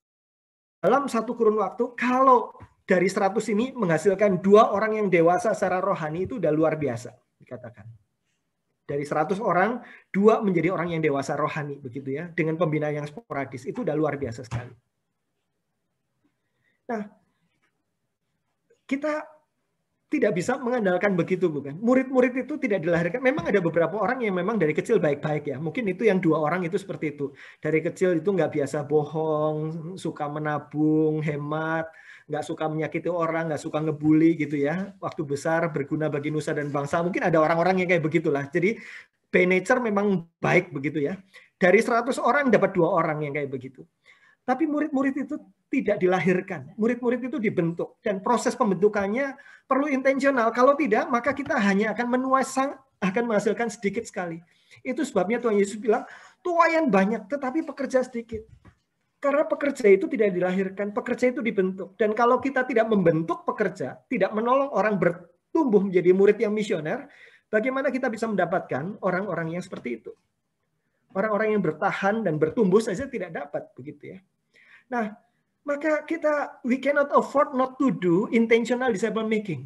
Dalam satu kurun waktu, kalau dari 100 ini menghasilkan 2 orang yang dewasa secara rohani, itu udah luar biasa dikatakan. Dari 100 orang, 2 menjadi orang yang dewasa rohani begitu ya, dengan pembinaan yang sporadis, itu udah luar biasa sekali. Nah, kita tidak bisa mengandalkan begitu, bukan? Murid-murid itu tidak dilahirkan. Memang ada beberapa orang yang memang dari kecil baik-baik ya. Mungkin itu yang 2 orang itu seperti itu. Dari kecil itu nggak biasa bohong, suka menabung, hemat, nggak suka menyakiti orang, nggak suka ngebully gitu ya. Waktu besar berguna bagi nusa dan bangsa. Mungkin ada orang-orang yang kayak begitulah. Jadi by nature memang baik begitu ya. Dari 100 orang dapat 2 orang yang kayak begitu. Tapi murid-murid itu tidak dilahirkan. Murid-murid itu dibentuk. Dan proses pembentukannya perlu intensional. Kalau tidak, maka kita hanya akan menghasilkan sedikit sekali. Itu sebabnya Tuhan Yesus bilang, tuaian banyak, tetapi pekerja sedikit. Karena pekerja itu tidak dilahirkan, pekerja itu dibentuk. Dan kalau kita tidak membentuk pekerja, tidak menolong orang bertumbuh menjadi murid yang misioner, bagaimana kita bisa mendapatkan orang-orang yang seperti itu? Orang-orang yang bertahan dan bertumbuh saja tidak dapat, begitu ya. Nah, maka we cannot afford not to do intentional disciple making.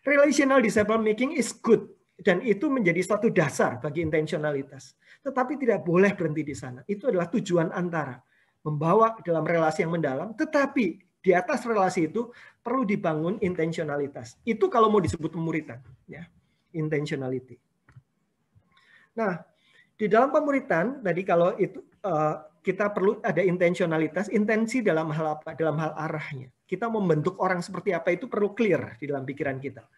Relational disciple making is good, dan itu menjadi suatu dasar bagi intentionalitas. Tetapi tidak boleh berhenti di sana. Itu adalah tujuan antara membawa dalam relasi yang mendalam, tetapi Di atas relasi itu perlu dibangun intentionalitas. Itu kalau mau disebut pemuritan, ya, intentionality. Nah, di dalam pemuritan tadi kalau itu kita perlu ada intentionalitas, intensi dalam hal apa? Dalam hal arahnya. Kita membentuk orang seperti apa itu perlu clear di dalam pikiran kita.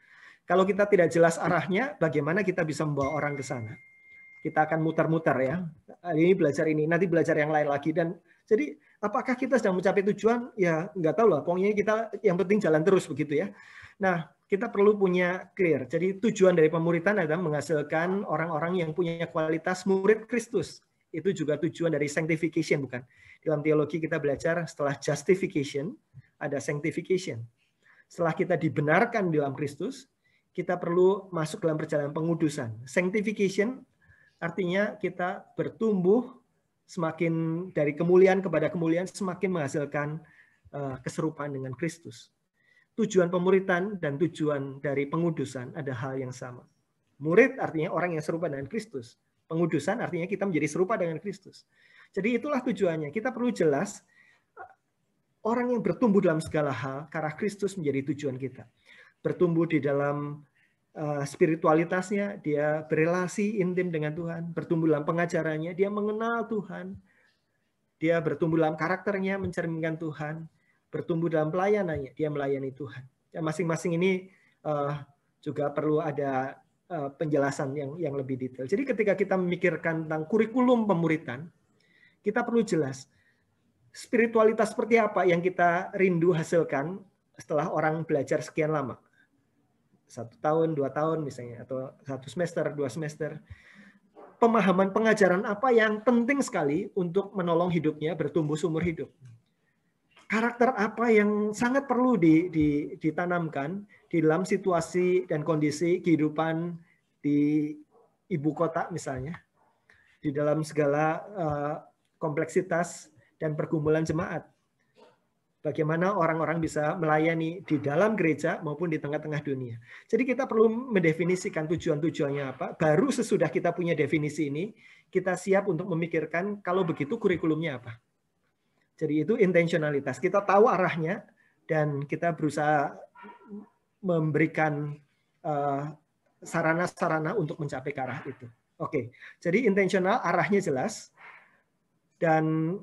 Kalau kita tidak jelas arahnya, bagaimana kita bisa membawa orang ke sana? Kita akan muter-muter ya. Ini belajar ini, nanti belajar yang lain lagi. Dan jadi apakah kita sedang mencapai tujuan? Ya nggak tahu lah. Pokoknya kita yang penting jalan terus begitu ya. Nah, kita perlu punya clear. Jadi tujuan dari pemuritan adalah menghasilkan orang-orang yang punya kualitas murid Kristus. Itu juga tujuan dari sanctification, bukan? Dalam teologi kita belajar setelah justification, ada sanctification. Setelah kita dibenarkan di dalam Kristus, kita perlu masuk dalam perjalanan pengudusan. Sanctification artinya kita bertumbuh semakin dari kemuliaan kepada kemuliaan, semakin menghasilkan keserupaan dengan Kristus. Tujuan pemuritan dan tujuan dari pengudusan ada hal yang sama. Murid artinya orang yang serupa dengan Kristus. Pengudusan artinya kita menjadi serupa dengan Kristus. Jadi itulah tujuannya. Kita perlu jelas orang yang bertumbuh dalam segala hal, karena Kristus menjadi tujuan kita. Bertumbuh di dalam spiritualitasnya, dia berelasi intim dengan Tuhan, bertumbuh dalam pengajarannya, dia mengenal Tuhan, dia bertumbuh dalam karakternya, mencerminkan Tuhan, bertumbuh dalam pelayanannya, dia melayani Tuhan. Ya, masing-masing ini juga perlu ada penjelasan yang lebih detail. Jadi ketika kita memikirkan tentang kurikulum pemuritan, kita perlu jelas spiritualitas seperti apa yang kita rindu hasilkan setelah orang belajar sekian lama. 1 tahun, 2 tahun misalnya, atau 1 semester, 2 semester. Pemahaman pengajaran apa yang penting sekali untuk menolong hidupnya bertumbuh seumur hidup. Karakter apa yang sangat perlu ditanamkan di dalam situasi dan kondisi kehidupan di ibu kota misalnya. Di dalam segala kompleksitas dan pergumulan jemaat. Bagaimana orang-orang bisa melayani di dalam gereja maupun di tengah-tengah dunia. Jadi kita perlu mendefinisikan tujuan-tujuannya apa. Baru sesudah kita punya definisi ini, kita siap untuk memikirkan kalau begitu kurikulumnya apa. Jadi itu intentionalitas. Kita tahu arahnya dan kita berusaha memberikan sarana-sarana untuk mencapai ke arah itu. Oke, jadi intentional, arahnya jelas. Dan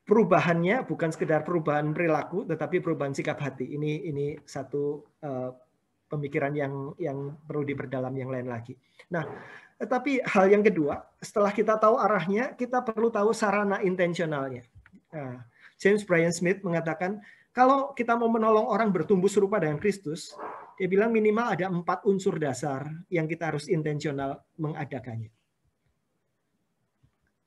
perubahannya bukan sekedar perubahan perilaku, tetapi perubahan sikap hati. Ini satu pemikiran yang perlu diperdalam yang lain lagi. Nah, tetapi hal yang kedua, setelah kita tahu arahnya, kita perlu tahu sarana intensionalnya. Nah, James Bryan Smith mengatakan, kalau kita mau menolong orang bertumbuh serupa dengan Kristus, dia bilang minimal ada 4 unsur dasar yang kita harus intensional mengadakannya.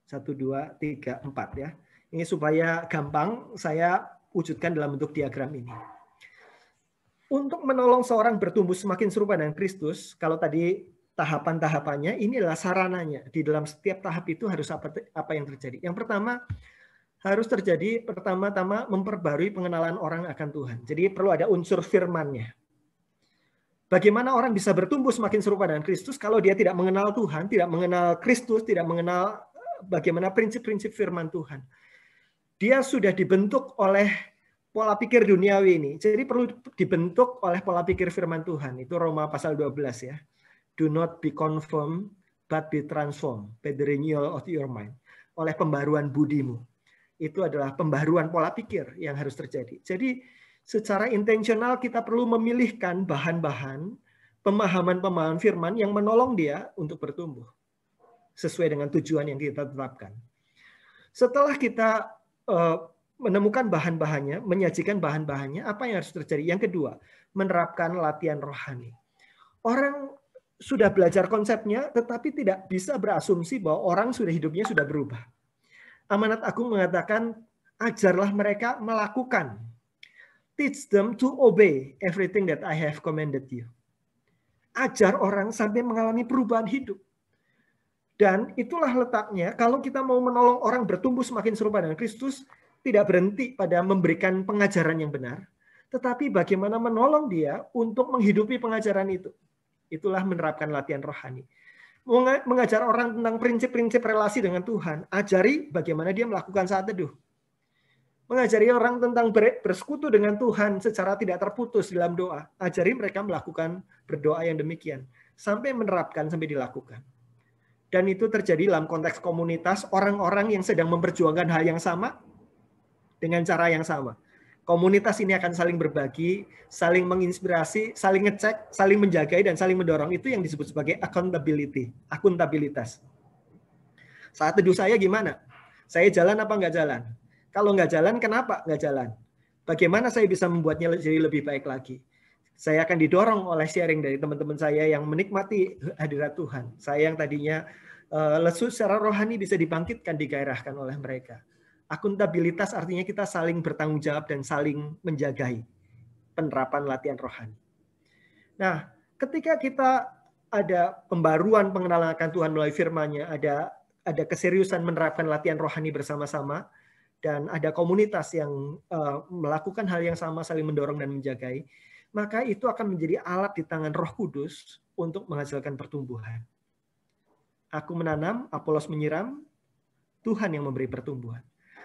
1, 2, 3, 4 ya. Ini supaya gampang saya wujudkan dalam bentuk diagram ini. Untuk menolong seorang bertumbuh semakin serupa dengan Kristus, kalau tadi tahapan-tahapannya, ini adalah sarananya. Di dalam setiap tahap itu harus apa yang terjadi. Yang pertama, harus terjadi pertama-tama memperbarui pengenalan orang akan Tuhan. Jadi perlu ada unsur firman-nya. Bagaimana orang bisa bertumbuh semakin serupa dengan Kristus kalau dia tidak mengenal Tuhan, tidak mengenal Kristus, tidak mengenal bagaimana prinsip-prinsip firman Tuhan. Dia sudah dibentuk oleh pola pikir duniawi ini. Jadi perlu dibentuk oleh pola pikir firman Tuhan. Itu Roma pasal 12 ya. Do not be conformed, but be transformed by the renewal of your mind. Oleh pembaruan budimu. Itu adalah pembaruan pola pikir yang harus terjadi. Jadi secara intensional kita perlu memilihkan bahan-bahan, pemahaman-pemahaman firman yang menolong dia untuk bertumbuh. Sesuai dengan tujuan yang kita tetapkan. Setelah kita menemukan bahan-bahannya, menyajikan bahan-bahannya, apa yang harus terjadi? Yang kedua, menerapkan latihan rohani. Orang sudah belajar konsepnya, tetapi tidak bisa berasumsi bahwa orang sudah hidupnya sudah berubah. Amanat Agung mengatakan, ajarlah mereka melakukan. Teach them to obey everything that I have commanded you. Ajar orang sampai mengalami perubahan hidup. Dan itulah letaknya, kalau kita mau menolong orang bertumbuh semakin serupa dengan Kristus, tidak berhenti pada memberikan pengajaran yang benar, tetapi bagaimana menolong dia untuk menghidupi pengajaran itu. Itulah menerapkan latihan rohani. Mengajar orang tentang prinsip-prinsip relasi dengan Tuhan, ajari bagaimana dia melakukan saat teduh. Mengajari orang tentang bersekutu dengan Tuhan secara tidak terputus dalam doa. Ajari mereka melakukan berdoa yang demikian. Sampai menerapkan, sampai dilakukan. Dan itu terjadi dalam konteks komunitas, orang-orang yang sedang memperjuangkan hal yang sama dengan cara yang sama. Komunitas ini akan saling berbagi, saling menginspirasi, saling ngecek, saling menjagai, dan saling mendorong. Itu yang disebut sebagai accountability, akuntabilitas. Saat teduh saya gimana? Saya jalan apa nggak jalan? Kalau nggak jalan, kenapa nggak jalan? Bagaimana saya bisa membuatnya jadi lebih baik lagi? Saya akan didorong oleh sharing dari teman-teman saya yang menikmati hadirat Tuhan. Saya yang tadinya lesu secara rohani bisa dibangkitkan, digairahkan oleh mereka. Akuntabilitas artinya kita saling bertanggung jawab dan saling menjagai penerapan latihan rohani. Nah, ketika kita ada pembaruan pengenalan akan Tuhan melalui firman-Nya, ada keseriusan menerapkan latihan rohani bersama-sama, dan ada komunitas yang melakukan hal yang sama, saling mendorong dan menjagai, maka itu akan menjadi alat di tangan Roh Kudus untuk menghasilkan pertumbuhan. Aku menanam, Apolos menyiram, Tuhan yang memberi pertumbuhan.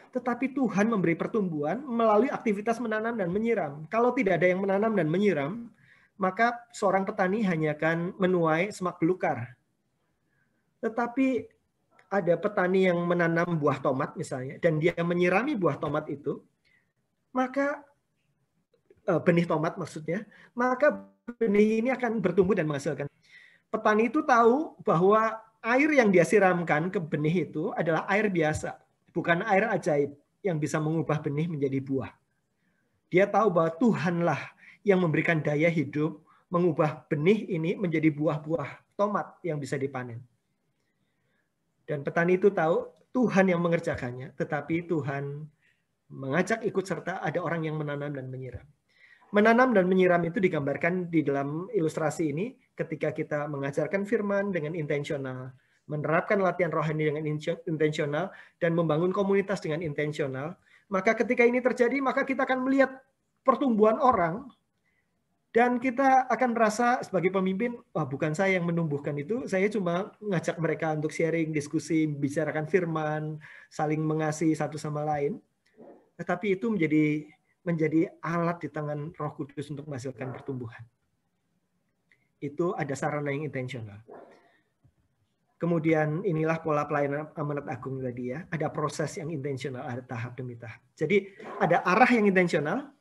Tetapi Tuhan memberi pertumbuhan melalui aktivitas menanam dan menyiram. Kalau tidak ada yang menanam dan menyiram, maka seorang petani hanya akan menuai semak belukar. Tetapi ada petani yang menanam buah tomat misalnya, dan dia menyirami buah tomat itu, maka benih tomat maksudnya, maka benih ini akan bertumbuh dan menghasilkan. Petani itu tahu bahwa air yang dia siramkan ke benih itu adalah air biasa, bukan air ajaib yang bisa mengubah benih menjadi buah. Dia tahu bahwa Tuhanlah yang memberikan daya hidup, mengubah benih ini menjadi buah-buah tomat yang bisa dipanen. Dan petani itu tahu Tuhan yang mengerjakannya, tetapi Tuhan mengajak ikut serta ada orang yang menanam dan menyiram. Menanam dan menyiram itu digambarkan di dalam ilustrasi ini ketika kita mengajarkan firman dengan intensional, menerapkan latihan rohani dengan intensional, dan membangun komunitas dengan intensional. Maka ketika ini terjadi, maka kita akan melihat pertumbuhan orang, dan kita akan merasa sebagai pemimpin, wah bukan saya yang menumbuhkan itu, saya cuma ngajak mereka untuk sharing, diskusi, bicarakan firman, saling mengasihi satu sama lain. Tetapi itu menjadi alat di tangan Roh Kudus untuk menghasilkan pertumbuhan. Itu ada sarana yang intensional. Kemudian inilah pola pelayanan amanat agung tadi ya. Ada proses yang intensional, ada tahap demi tahap. Jadi ada arah yang intensional,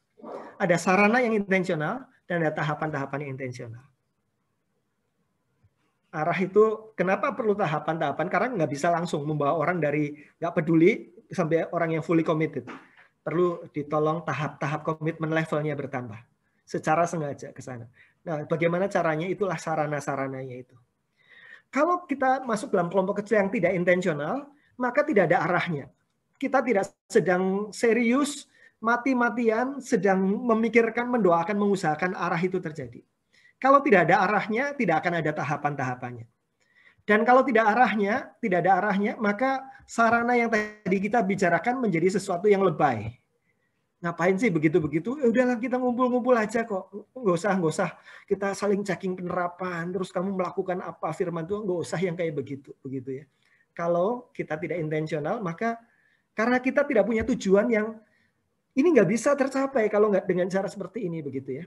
ada sarana yang intensional, dan ada tahapan-tahapan yang intensional. Arah itu kenapa perlu tahapan-tahapan? Karena nggak bisa langsung membawa orang dari nggak peduli sampai orang yang fully committed. Perlu ditolong tahap-tahap komitmen levelnya bertambah. Secara sengaja ke sana. Nah, bagaimana caranya? Itulah sarana-sarananya itu. Kalau kita masuk dalam kelompok kecil yang tidak intensional, maka tidak ada arahnya. Kita tidak sedang serius, mati-matian, sedang memikirkan, mendoakan, mengusahakan arah itu terjadi. Kalau tidak ada arahnya, tidak akan ada tahapan-tahapannya. Dan kalau tidak ada arahnya, maka sarana yang tadi kita bicarakan menjadi sesuatu yang lebay. Ngapain sih begitu-begitu? Udahlah kita ngumpul-ngumpul aja kok. Nggak usah kita saling checking penerapan. Terus kamu melakukan apa firman Tuhan, nggak usah yang kayak begitu ya. Kalau kita tidak intensional, maka karena kita tidak punya tujuan yang ini nggak bisa tercapai kalau nggak dengan cara seperti ini begitu ya.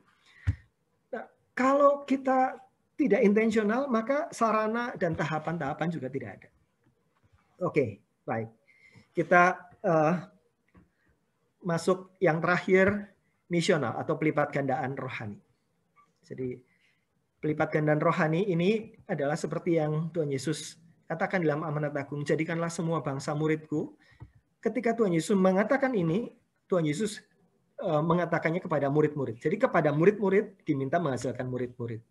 Nah, kalau kita tidak intensional, maka sarana dan tahapan-tahapan juga tidak ada. Oke, baik. Kita masuk yang terakhir, misional atau pelipat gandaan rohani. Jadi pelipat gandaan rohani ini adalah seperti yang Tuhan Yesus katakan dalam amanat agung, jadikanlah semua bangsa muridku. Ketika Tuhan Yesus mengatakan ini, Tuhan Yesus mengatakannya kepada murid-murid. Jadi kepada murid-murid diminta menghasilkan murid-murid.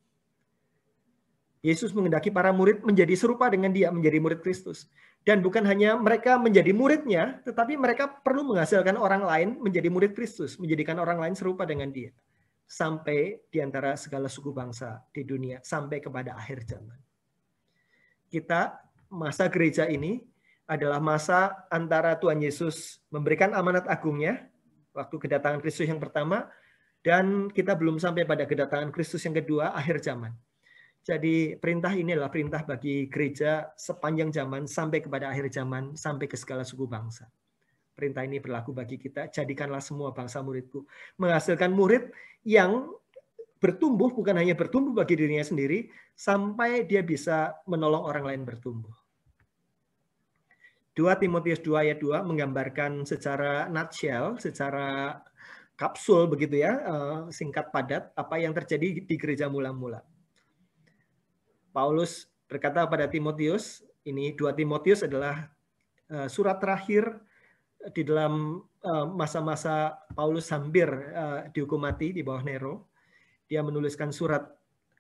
Yesus menghendaki para murid menjadi serupa dengan Dia, menjadi murid Kristus. Dan bukan hanya mereka menjadi muridnya, tetapi mereka perlu menghasilkan orang lain menjadi murid Kristus, menjadikan orang lain serupa dengan Dia. Sampai di antara segala suku bangsa di dunia, sampai kepada akhir zaman. Kita, masa gereja ini adalah masa antara Tuhan Yesus memberikan amanat agungnya, waktu kedatangan Kristus yang pertama, dan kita belum sampai pada kedatangan Kristus yang kedua, akhir zaman. Jadi perintah ini adalah perintah bagi gereja sepanjang zaman sampai kepada akhir zaman, sampai ke segala suku bangsa. Perintah ini berlaku bagi kita, jadikanlah semua bangsa muridku. Menghasilkan murid yang bertumbuh, bukan hanya bertumbuh bagi dirinya sendiri, sampai dia bisa menolong orang lain bertumbuh. 2 Timotius 2 ayat 2 menggambarkan secara nutshell, secara kapsul begitu ya, singkat padat, apa yang terjadi di gereja mula-mula. Paulus berkata pada Timotius, ini 2 Timotius adalah surat terakhir di dalam masa-masa Paulus hampir dihukum mati di bawah Nero. Dia menuliskan surat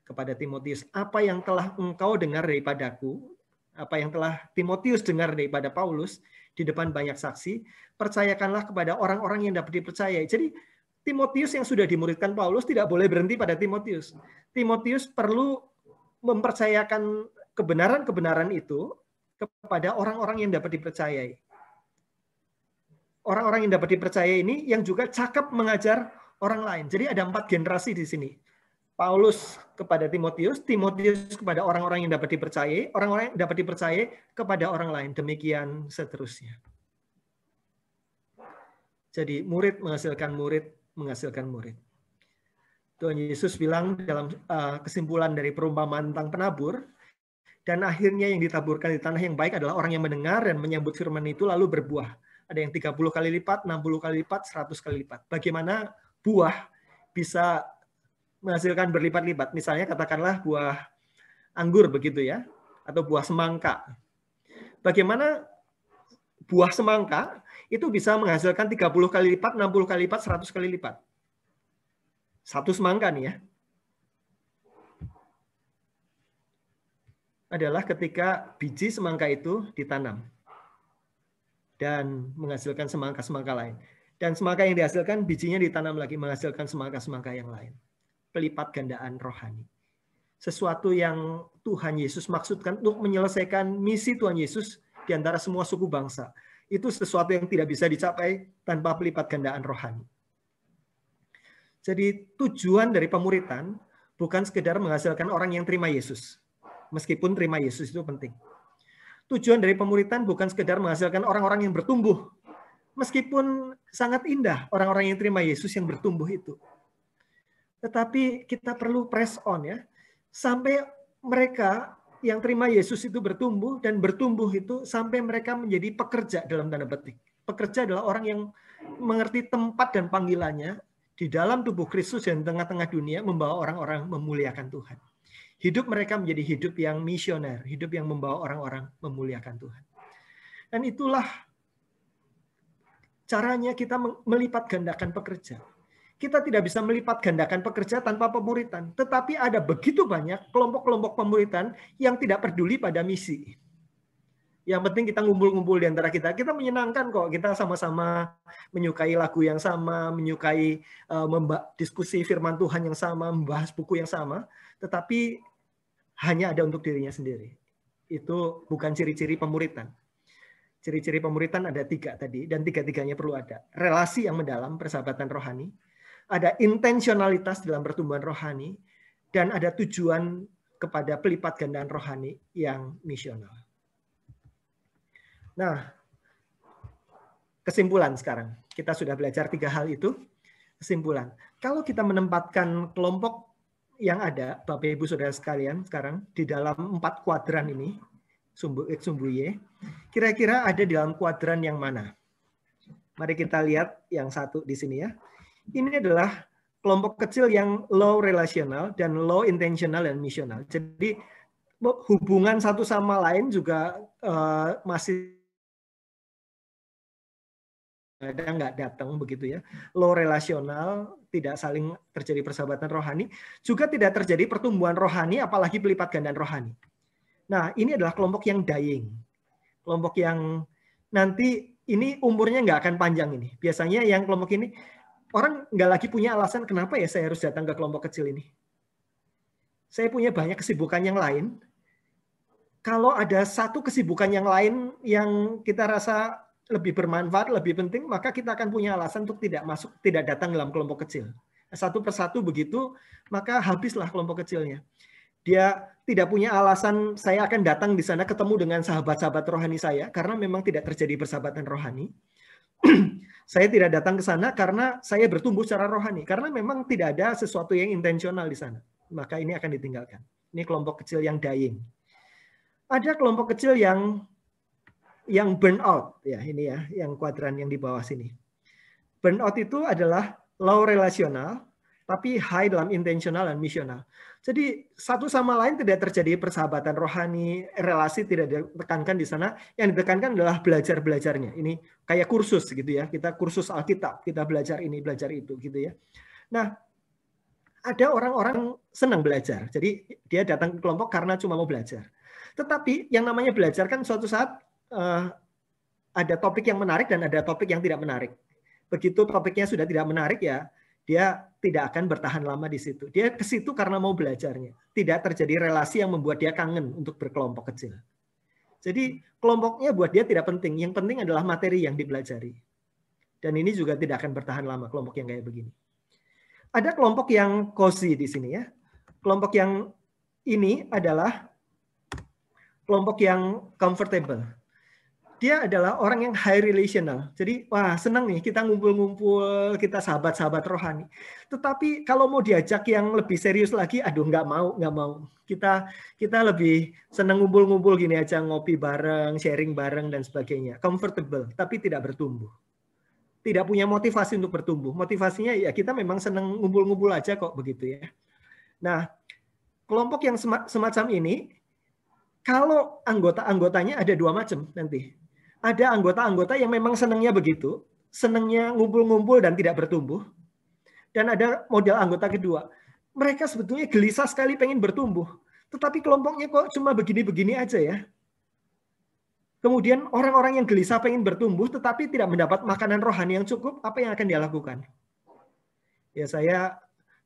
kepada Timotius, apa yang telah engkau dengar daripadaku, apa yang telah Timotius dengar daripada Paulus di depan banyak saksi, percayakanlah kepada orang-orang yang dapat dipercayai. Jadi Timotius yang sudah dimuridkan Paulus tidak boleh berhenti pada Timotius. Timotius perlu mempercayakan kebenaran-kebenaran itu kepada orang-orang yang dapat dipercayai. Orang-orang yang dapat dipercayai ini yang juga cakap mengajar orang lain. Jadi ada 4 generasi di sini. Paulus kepada Timotius, Timotius kepada orang-orang yang dapat dipercayai, orang-orang yang dapat dipercayai kepada orang lain. Demikian seterusnya. Jadi murid menghasilkan murid, menghasilkan murid. Tuhan Yesus bilang dalam kesimpulan dari perumpamaan tentang penabur, dan akhirnya yang ditaburkan di tanah yang baik adalah orang yang mendengar dan menyambut firman itu lalu berbuah. Ada yang 30 kali lipat, 60 kali lipat, 100 kali lipat. Bagaimana buah bisa menghasilkan berlipat-lipat? Misalnya katakanlah buah anggur begitu ya, atau buah semangka. Bagaimana buah semangka itu bisa menghasilkan 30 kali lipat, 60 kali lipat, 100 kali lipat? Satu semangka nih ya. Adalah ketika biji semangka itu ditanam dan menghasilkan semangka-semangka lain. Dan semangka yang dihasilkan, bijinya ditanam lagi, menghasilkan semangka-semangka yang lain. Pelipat gandaan rohani. Sesuatu yang Tuhan Yesus maksudkan untuk menyelesaikan misi Tuhan Yesus di antara semua suku bangsa. Itu sesuatu yang tidak bisa dicapai tanpa pelipat gandaan rohani. Jadi tujuan dari pemuritan bukan sekedar menghasilkan orang yang terima Yesus. Meskipun terima Yesus itu penting. Tujuan dari pemuritan bukan sekedar menghasilkan orang-orang yang bertumbuh. Meskipun sangat indah orang-orang yang terima Yesus yang bertumbuh itu. Tetapi kita perlu press on ya. Sampai mereka yang terima Yesus itu bertumbuh, dan bertumbuh itu sampai mereka menjadi pekerja dalam tanda petik. Pekerja adalah orang yang mengerti tempat dan panggilannya di dalam tubuh Kristus dan tengah-tengah dunia, membawa orang-orang memuliakan Tuhan. Hidup mereka menjadi hidup yang misioner, hidup yang membawa orang-orang memuliakan Tuhan. Dan itulah caranya kita melipat gandakan pekerja. Kita tidak bisa melipat gandakan pekerja tanpa pemuritan. Tetapi ada begitu banyak kelompok-kelompok pemuritan yang tidak peduli pada misi. Yang penting kita ngumpul-ngumpul di antara kita. Kita menyenangkan kok. Kita sama-sama menyukai lagu yang sama, menyukai diskusi firman Tuhan yang sama, membahas buku yang sama. Tetapi hanya ada untuk dirinya sendiri. Itu bukan ciri-ciri pemuritan. Ciri-ciri pemuritan ada 3 tadi, dan 3-tiganya perlu ada. Relasi yang mendalam, persahabatan rohani, ada intensionalitas dalam pertumbuhan rohani, dan ada tujuan kepada pelipat gandaan rohani yang misional. Nah, kesimpulan sekarang. Kita sudah belajar 3 hal itu. Kesimpulan. Kalau kita menempatkan kelompok yang ada, Bapak Ibu Saudara sekalian, sekarang di dalam 4 kuadran ini, sumbu X, sumbu Y, kira-kira ada di dalam kuadran yang mana? Mari kita lihat yang 1 di sini ya. Ini adalah kelompok kecil yang low relational dan low intentional dan misional. Jadi hubungan satu sama lain juga masih ada nggak datang begitu ya. Low relasional, tidak saling terjadi persahabatan rohani, juga tidak terjadi pertumbuhan rohani, apalagi pelipat gandaan rohani. Nah, ini adalah kelompok yang dying. Kelompok yang nanti ini umurnya nggak akan panjang ini. Biasanya yang kelompok ini, orang nggak lagi punya alasan kenapa ya saya harus datang ke kelompok kecil ini. Saya punya banyak kesibukan yang lain. Kalau ada satu kesibukan yang lain yang kita rasa lebih bermanfaat, lebih penting, maka kita akan punya alasan untuk tidak datang dalam kelompok kecil. Satu persatu begitu, maka habislah kelompok kecilnya. Dia tidak punya alasan saya akan datang di sana ketemu dengan sahabat-sahabat rohani saya, karena memang tidak terjadi persahabatan rohani. Saya tidak datang ke sana karena saya bertumbuh secara rohani. Karena memang tidak ada sesuatu yang intensional di sana. Maka ini akan ditinggalkan. Ini kelompok kecil yang dying. Ada kelompok kecil yang burn out. Ya, ini ya, yang kuadran yang di bawah sini. Burn out itu adalah low relasional, tapi high dalam intensional dan misional. Jadi satu sama lain tidak terjadi persahabatan rohani, relasi tidak ditekankan di sana. Yang ditekankan adalah belajar-belajarnya. Ini kayak kursus gitu ya. Kita kursus Alkitab, kita belajar ini, belajar itu gitu ya. Nah, ada orang-orang senang belajar. Jadi dia datang ke kelompok karena cuma mau belajar. Tetapi yang namanya belajar kan suatu saat ada topik yang menarik dan ada topik yang tidak menarik. Begitu topiknya sudah tidak menarik ya, dia tidak akan bertahan lama di situ. Dia ke situ karena mau belajarnya. Tidak terjadi relasi yang membuat dia kangen untuk berkelompok kecil. Jadi kelompoknya buat dia tidak penting. Yang penting adalah materi yang dipelajari. Dan ini juga tidak akan bertahan lama, kelompok yang kayak begini. Ada kelompok yang cozy di sini ya. Kelompok yang ini adalah kelompok yang comfortable. Dia adalah orang yang high relational. Jadi, wah senang nih kita ngumpul-ngumpul, kita sahabat-sahabat rohani. Tetapi kalau mau diajak yang lebih serius lagi, aduh nggak mau. Kita lebih senang ngumpul-ngumpul gini aja, ngopi bareng, sharing bareng dan sebagainya. Comfortable, tapi tidak bertumbuh. Tidak punya motivasi untuk bertumbuh. Motivasinya ya kita memang senang ngumpul-ngumpul aja kok begitu ya. Nah, kelompok yang semacam ini, kalau anggota-anggotanya ada dua macam nanti. Ada anggota-anggota yang memang senangnya begitu, senangnya ngumpul-ngumpul dan tidak bertumbuh. Dan ada model anggota kedua. Mereka sebetulnya gelisah sekali pengen bertumbuh. Tetapi kelompoknya kok cuma begini-begini aja ya. Kemudian orang-orang yang gelisah pengen bertumbuh tetapi tidak mendapat makanan rohani yang cukup, apa yang akan dia lakukan? Ya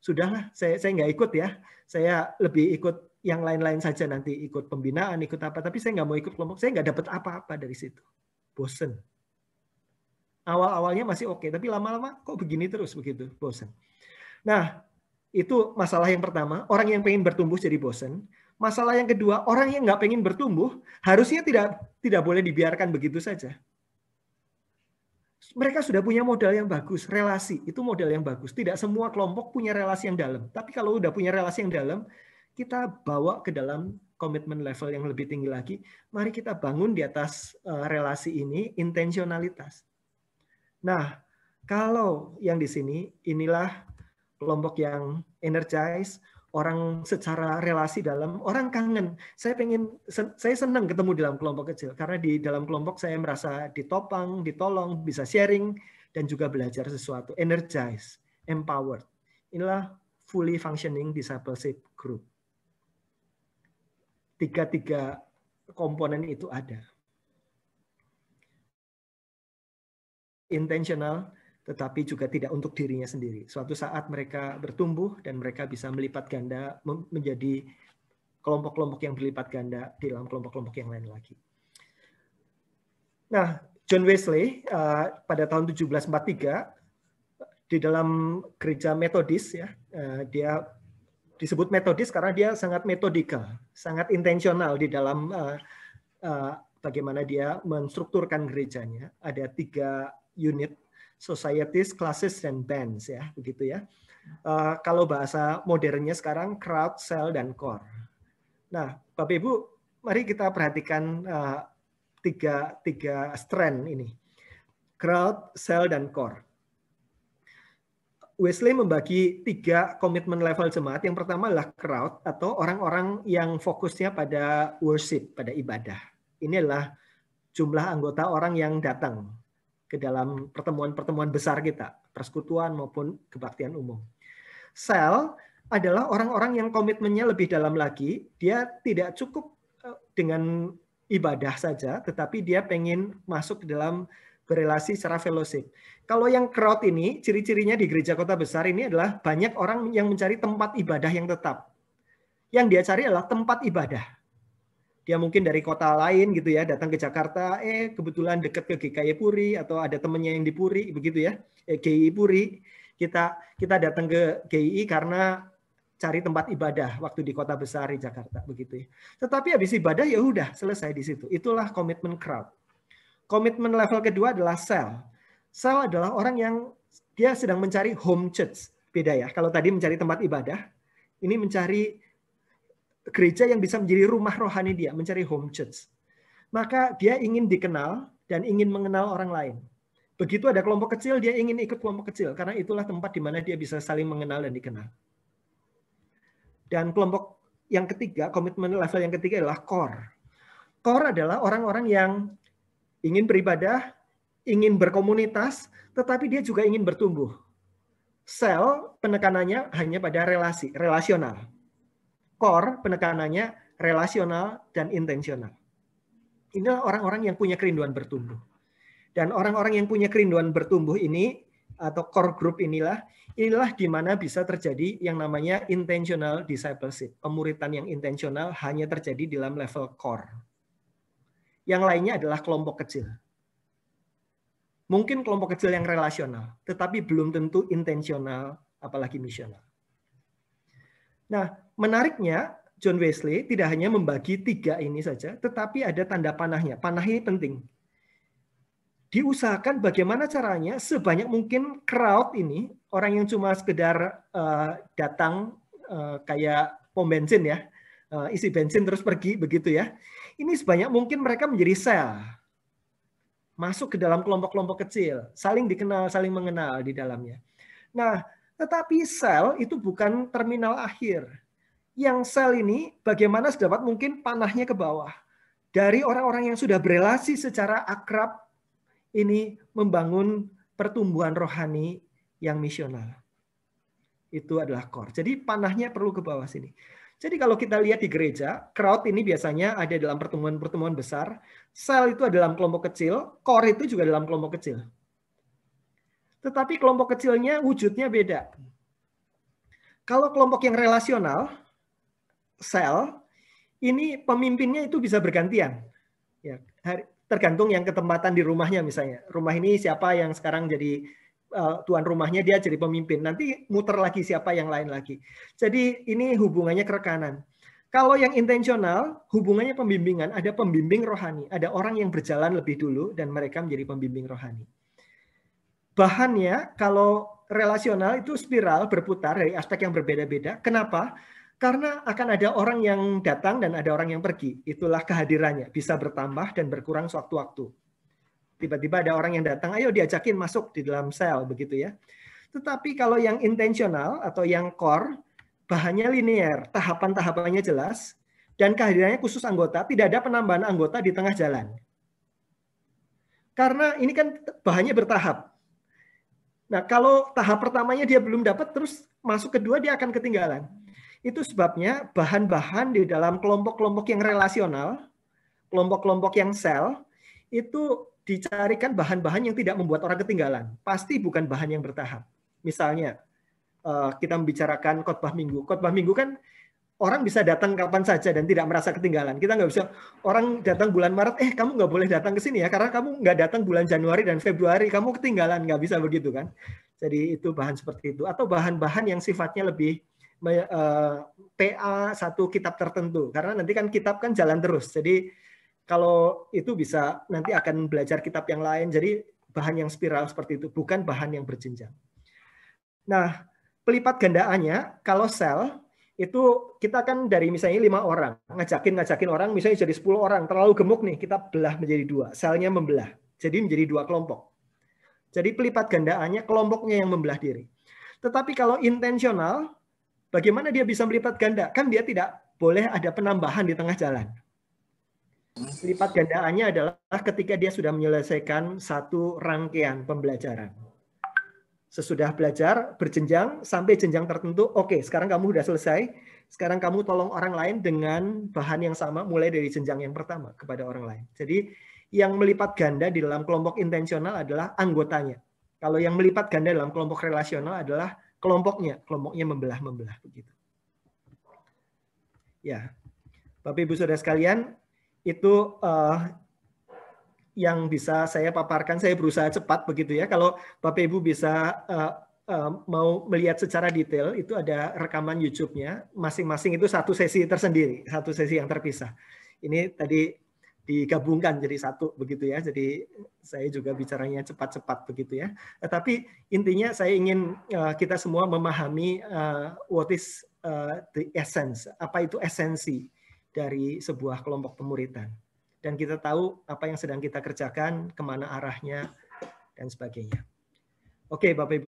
sudahlah, saya nggak ikut ya. Saya lebih ikut yang lain-lain saja nanti, ikut pembinaan, ikut apa. Tapi saya nggak mau ikut kelompok, saya nggak dapat apa-apa dari situ. Bosen. Awal-awalnya masih oke, tapi lama-lama kok begini terus begitu, bosen. Nah, itu masalah yang pertama, orang yang pengen bertumbuh jadi bosen. Masalah yang kedua, orang yang nggak pengen bertumbuh, harusnya tidak boleh dibiarkan begitu saja. Mereka sudah punya modal yang bagus, relasi, itu modal yang bagus. Tidak semua kelompok punya relasi yang dalam. Tapi kalau udah punya relasi yang dalam, kita bawa ke dalam komitmen level yang lebih tinggi lagi. Mari kita bangun di atas relasi ini, intensionalitas. Nah, kalau yang di sini, inilah kelompok yang energize, orang secara relasi dalam, orang kangen. Saya senang ketemu dalam kelompok kecil karena di dalam kelompok saya merasa ditopang, ditolong, bisa sharing dan juga belajar sesuatu. Energize, empowered. Inilah fully functioning discipleship group. Tiga komponen itu ada. Intentional, tetapi juga tidak untuk dirinya sendiri. Suatu saat mereka bertumbuh dan mereka bisa melipat ganda menjadi kelompok-kelompok yang berlipat ganda di dalam kelompok-kelompok yang lain lagi. Nah, John Wesley pada tahun 1743 di dalam gereja Metodis ya, dia disebut Metodis karena dia sangat metodikal, sangat intensional di dalam bagaimana dia menstrukturkan gerejanya. Ada 3 unit, societies, classes, dan bands ya, begitu ya. Kalau bahasa modernnya sekarang crowd, cell, dan core. Nah, Bapak Ibu, mari kita perhatikan tiga strand ini, crowd, cell, dan core. Wesley membagi 3 komitmen level jemaat. Yang pertama adalah crowd atau orang-orang yang fokusnya pada worship, pada ibadah. Ini adalah jumlah anggota orang yang datang ke dalam pertemuan-pertemuan besar kita, persekutuan maupun kebaktian umum. Cell adalah orang-orang yang komitmennya lebih dalam lagi. Dia tidak cukup dengan ibadah saja, tetapi dia pengen masuk ke dalam berelasi secara fellowship. Kalau yang crowd ini, ciri-cirinya di gereja kota besar ini adalah banyak orang yang mencari tempat ibadah yang tetap. Yang dia cari adalah tempat ibadah. Dia mungkin dari kota lain gitu ya, datang ke Jakarta, kebetulan dekat ke GKI Puri atau ada temennya yang di Puri, begitu ya, GII Puri. Kita datang ke GII karena cari tempat ibadah waktu di kota besar di Jakarta, begitu ya. Tetapi habis ibadah ya udah selesai di situ. Itulah komitmen crowd. Komitmen level kedua adalah cell. Sel adalah orang yang dia sedang mencari home church. Beda ya. Kalau tadi mencari tempat ibadah, ini mencari gereja yang bisa menjadi rumah rohani dia, mencari home church. Maka dia ingin dikenal dan ingin mengenal orang lain. Begitu ada kelompok kecil, dia ingin ikut kelompok kecil, karena itulah tempat di mana dia bisa saling mengenal dan dikenal. Dan kelompok yang ketiga, komitmen level yang ketiga adalah core. Core adalah orang-orang yang ingin beribadah, ingin berkomunitas, tetapi dia juga ingin bertumbuh. Sel penekanannya hanya pada relasi, relasional. Core penekanannya relasional dan intensional. Inilah orang-orang yang punya kerinduan bertumbuh. Dan orang-orang yang punya kerinduan bertumbuh ini, atau core group inilah di mana bisa terjadi yang namanya intentional discipleship. Pemuritan yang intensional hanya terjadi di dalam level core. Yang lainnya adalah kelompok kecil. Mungkin kelompok kecil yang relasional, tetapi belum tentu intensional, apalagi misional. Nah, menariknya, John Wesley tidak hanya membagi 3 ini saja, tetapi ada tanda panahnya. Panah ini penting. Diusahakan bagaimana caranya sebanyak mungkin crowd ini, orang yang cuma sekedar datang kayak pom bensin ya, isi bensin terus pergi begitu ya. Ini sebanyak mungkin mereka menjadi sel. Masuk ke dalam kelompok-kelompok kecil, saling dikenal, saling mengenal di dalamnya. Nah, tetapi sel itu bukan terminal akhir. Yang sel ini bagaimana sedapat mungkin panahnya ke bawah. Dari orang-orang yang sudah berelasi secara akrab, ini membangun pertumbuhan rohani yang misional. Itu adalah core. Jadi panahnya perlu ke bawah sini. Jadi kalau kita lihat di gereja, crowd ini biasanya ada dalam pertemuan-pertemuan besar. Sel itu ada dalam kelompok kecil, core itu juga dalam kelompok kecil. Tetapi kelompok kecilnya wujudnya beda. Kalau kelompok yang relasional, sel, ini pemimpinnya itu bisa bergantian. Ya, tergantung yang ketempatan di rumahnya misalnya. Rumah ini siapa yang sekarang jadi tuan rumahnya, dia jadi pemimpin. Nanti muter lagi siapa yang lain lagi. Jadi ini hubungannya kerekanan. Kalau yang intensional, hubungannya pembimbingan. Ada pembimbing rohani. Ada orang yang berjalan lebih dulu dan mereka menjadi pembimbing rohani. Bahannya kalau relasional itu spiral berputar dari aspek yang berbeda-beda. Kenapa? Karena akan ada orang yang datang dan ada orang yang pergi. Itulah kehadirannya. Bisa bertambah dan berkurang sewaktu-waktu. Tiba-tiba ada orang yang datang, ayo diajakin masuk di dalam sel, begitu ya. Tetapi kalau yang intensional atau yang core, bahannya linear, tahapan-tahapannya jelas, dan kehadirannya khusus anggota, tidak ada penambahan anggota di tengah jalan. Karena ini kan bahannya bertahap. Nah, kalau tahap pertamanya dia belum dapat, terus masuk kedua dia akan ketinggalan. Itu sebabnya bahan-bahan di dalam kelompok-kelompok yang relasional, kelompok-kelompok yang sel, itu dicarikan bahan-bahan yang tidak membuat orang ketinggalan. Pasti bukan bahan yang bertahap. Misalnya, kita membicarakan khotbah minggu. Khotbah minggu kan orang bisa datang kapan saja dan tidak merasa ketinggalan. Kita nggak bisa, orang datang bulan Maret, kamu nggak boleh datang ke sini ya, karena kamu nggak datang bulan Januari dan Februari, kamu ketinggalan. Nggak bisa begitu kan. Jadi itu bahan seperti itu. Atau bahan-bahan yang sifatnya lebih PA satu kitab tertentu. Karena nanti kan kitab kan jalan terus. Jadi kalau itu bisa nanti akan belajar kitab yang lain. Jadi bahan yang spiral seperti itu, bukan bahan yang berjenjang. Nah, pelipat gandaannya kalau sel itu kita kan dari misalnya 5 orang, ngajakin orang misalnya jadi 10 orang, terlalu gemuk nih, kita belah menjadi 2, selnya membelah. Jadi menjadi 2 kelompok. Jadi pelipat gandaannya kelompoknya yang membelah diri. Tetapi kalau intensional, bagaimana dia bisa melipat ganda? Kan dia tidak boleh ada penambahan di tengah jalan. Lipat gandaannya adalah ketika dia sudah menyelesaikan satu rangkaian pembelajaran. Sesudah belajar berjenjang sampai jenjang tertentu, oke, sekarang kamu sudah selesai, sekarang kamu tolong orang lain dengan bahan yang sama mulai dari jenjang yang pertama kepada orang lain. Jadi yang melipat ganda di dalam kelompok intensional adalah anggotanya. Kalau yang melipat ganda dalam kelompok relasional adalah kelompoknya membelah begitu. Ya, Bapak Ibu Saudara sekalian, itu yang bisa saya paparkan. Saya berusaha cepat begitu ya. Kalau Bapak Ibu bisa mau melihat secara detail, itu ada rekaman YouTube-nya. Masing-masing itu satu sesi tersendiri, satu sesi yang terpisah. Ini tadi digabungkan jadi satu begitu ya. Jadi saya juga bicaranya cepat-cepat begitu ya. Tapi intinya saya ingin kita semua memahami what is the essence, apa itu esensi dari sebuah kelompok pemuritan. Dan kita tahu apa yang sedang kita kerjakan, kemana arahnya, dan sebagainya. Oke, Bapak Ibu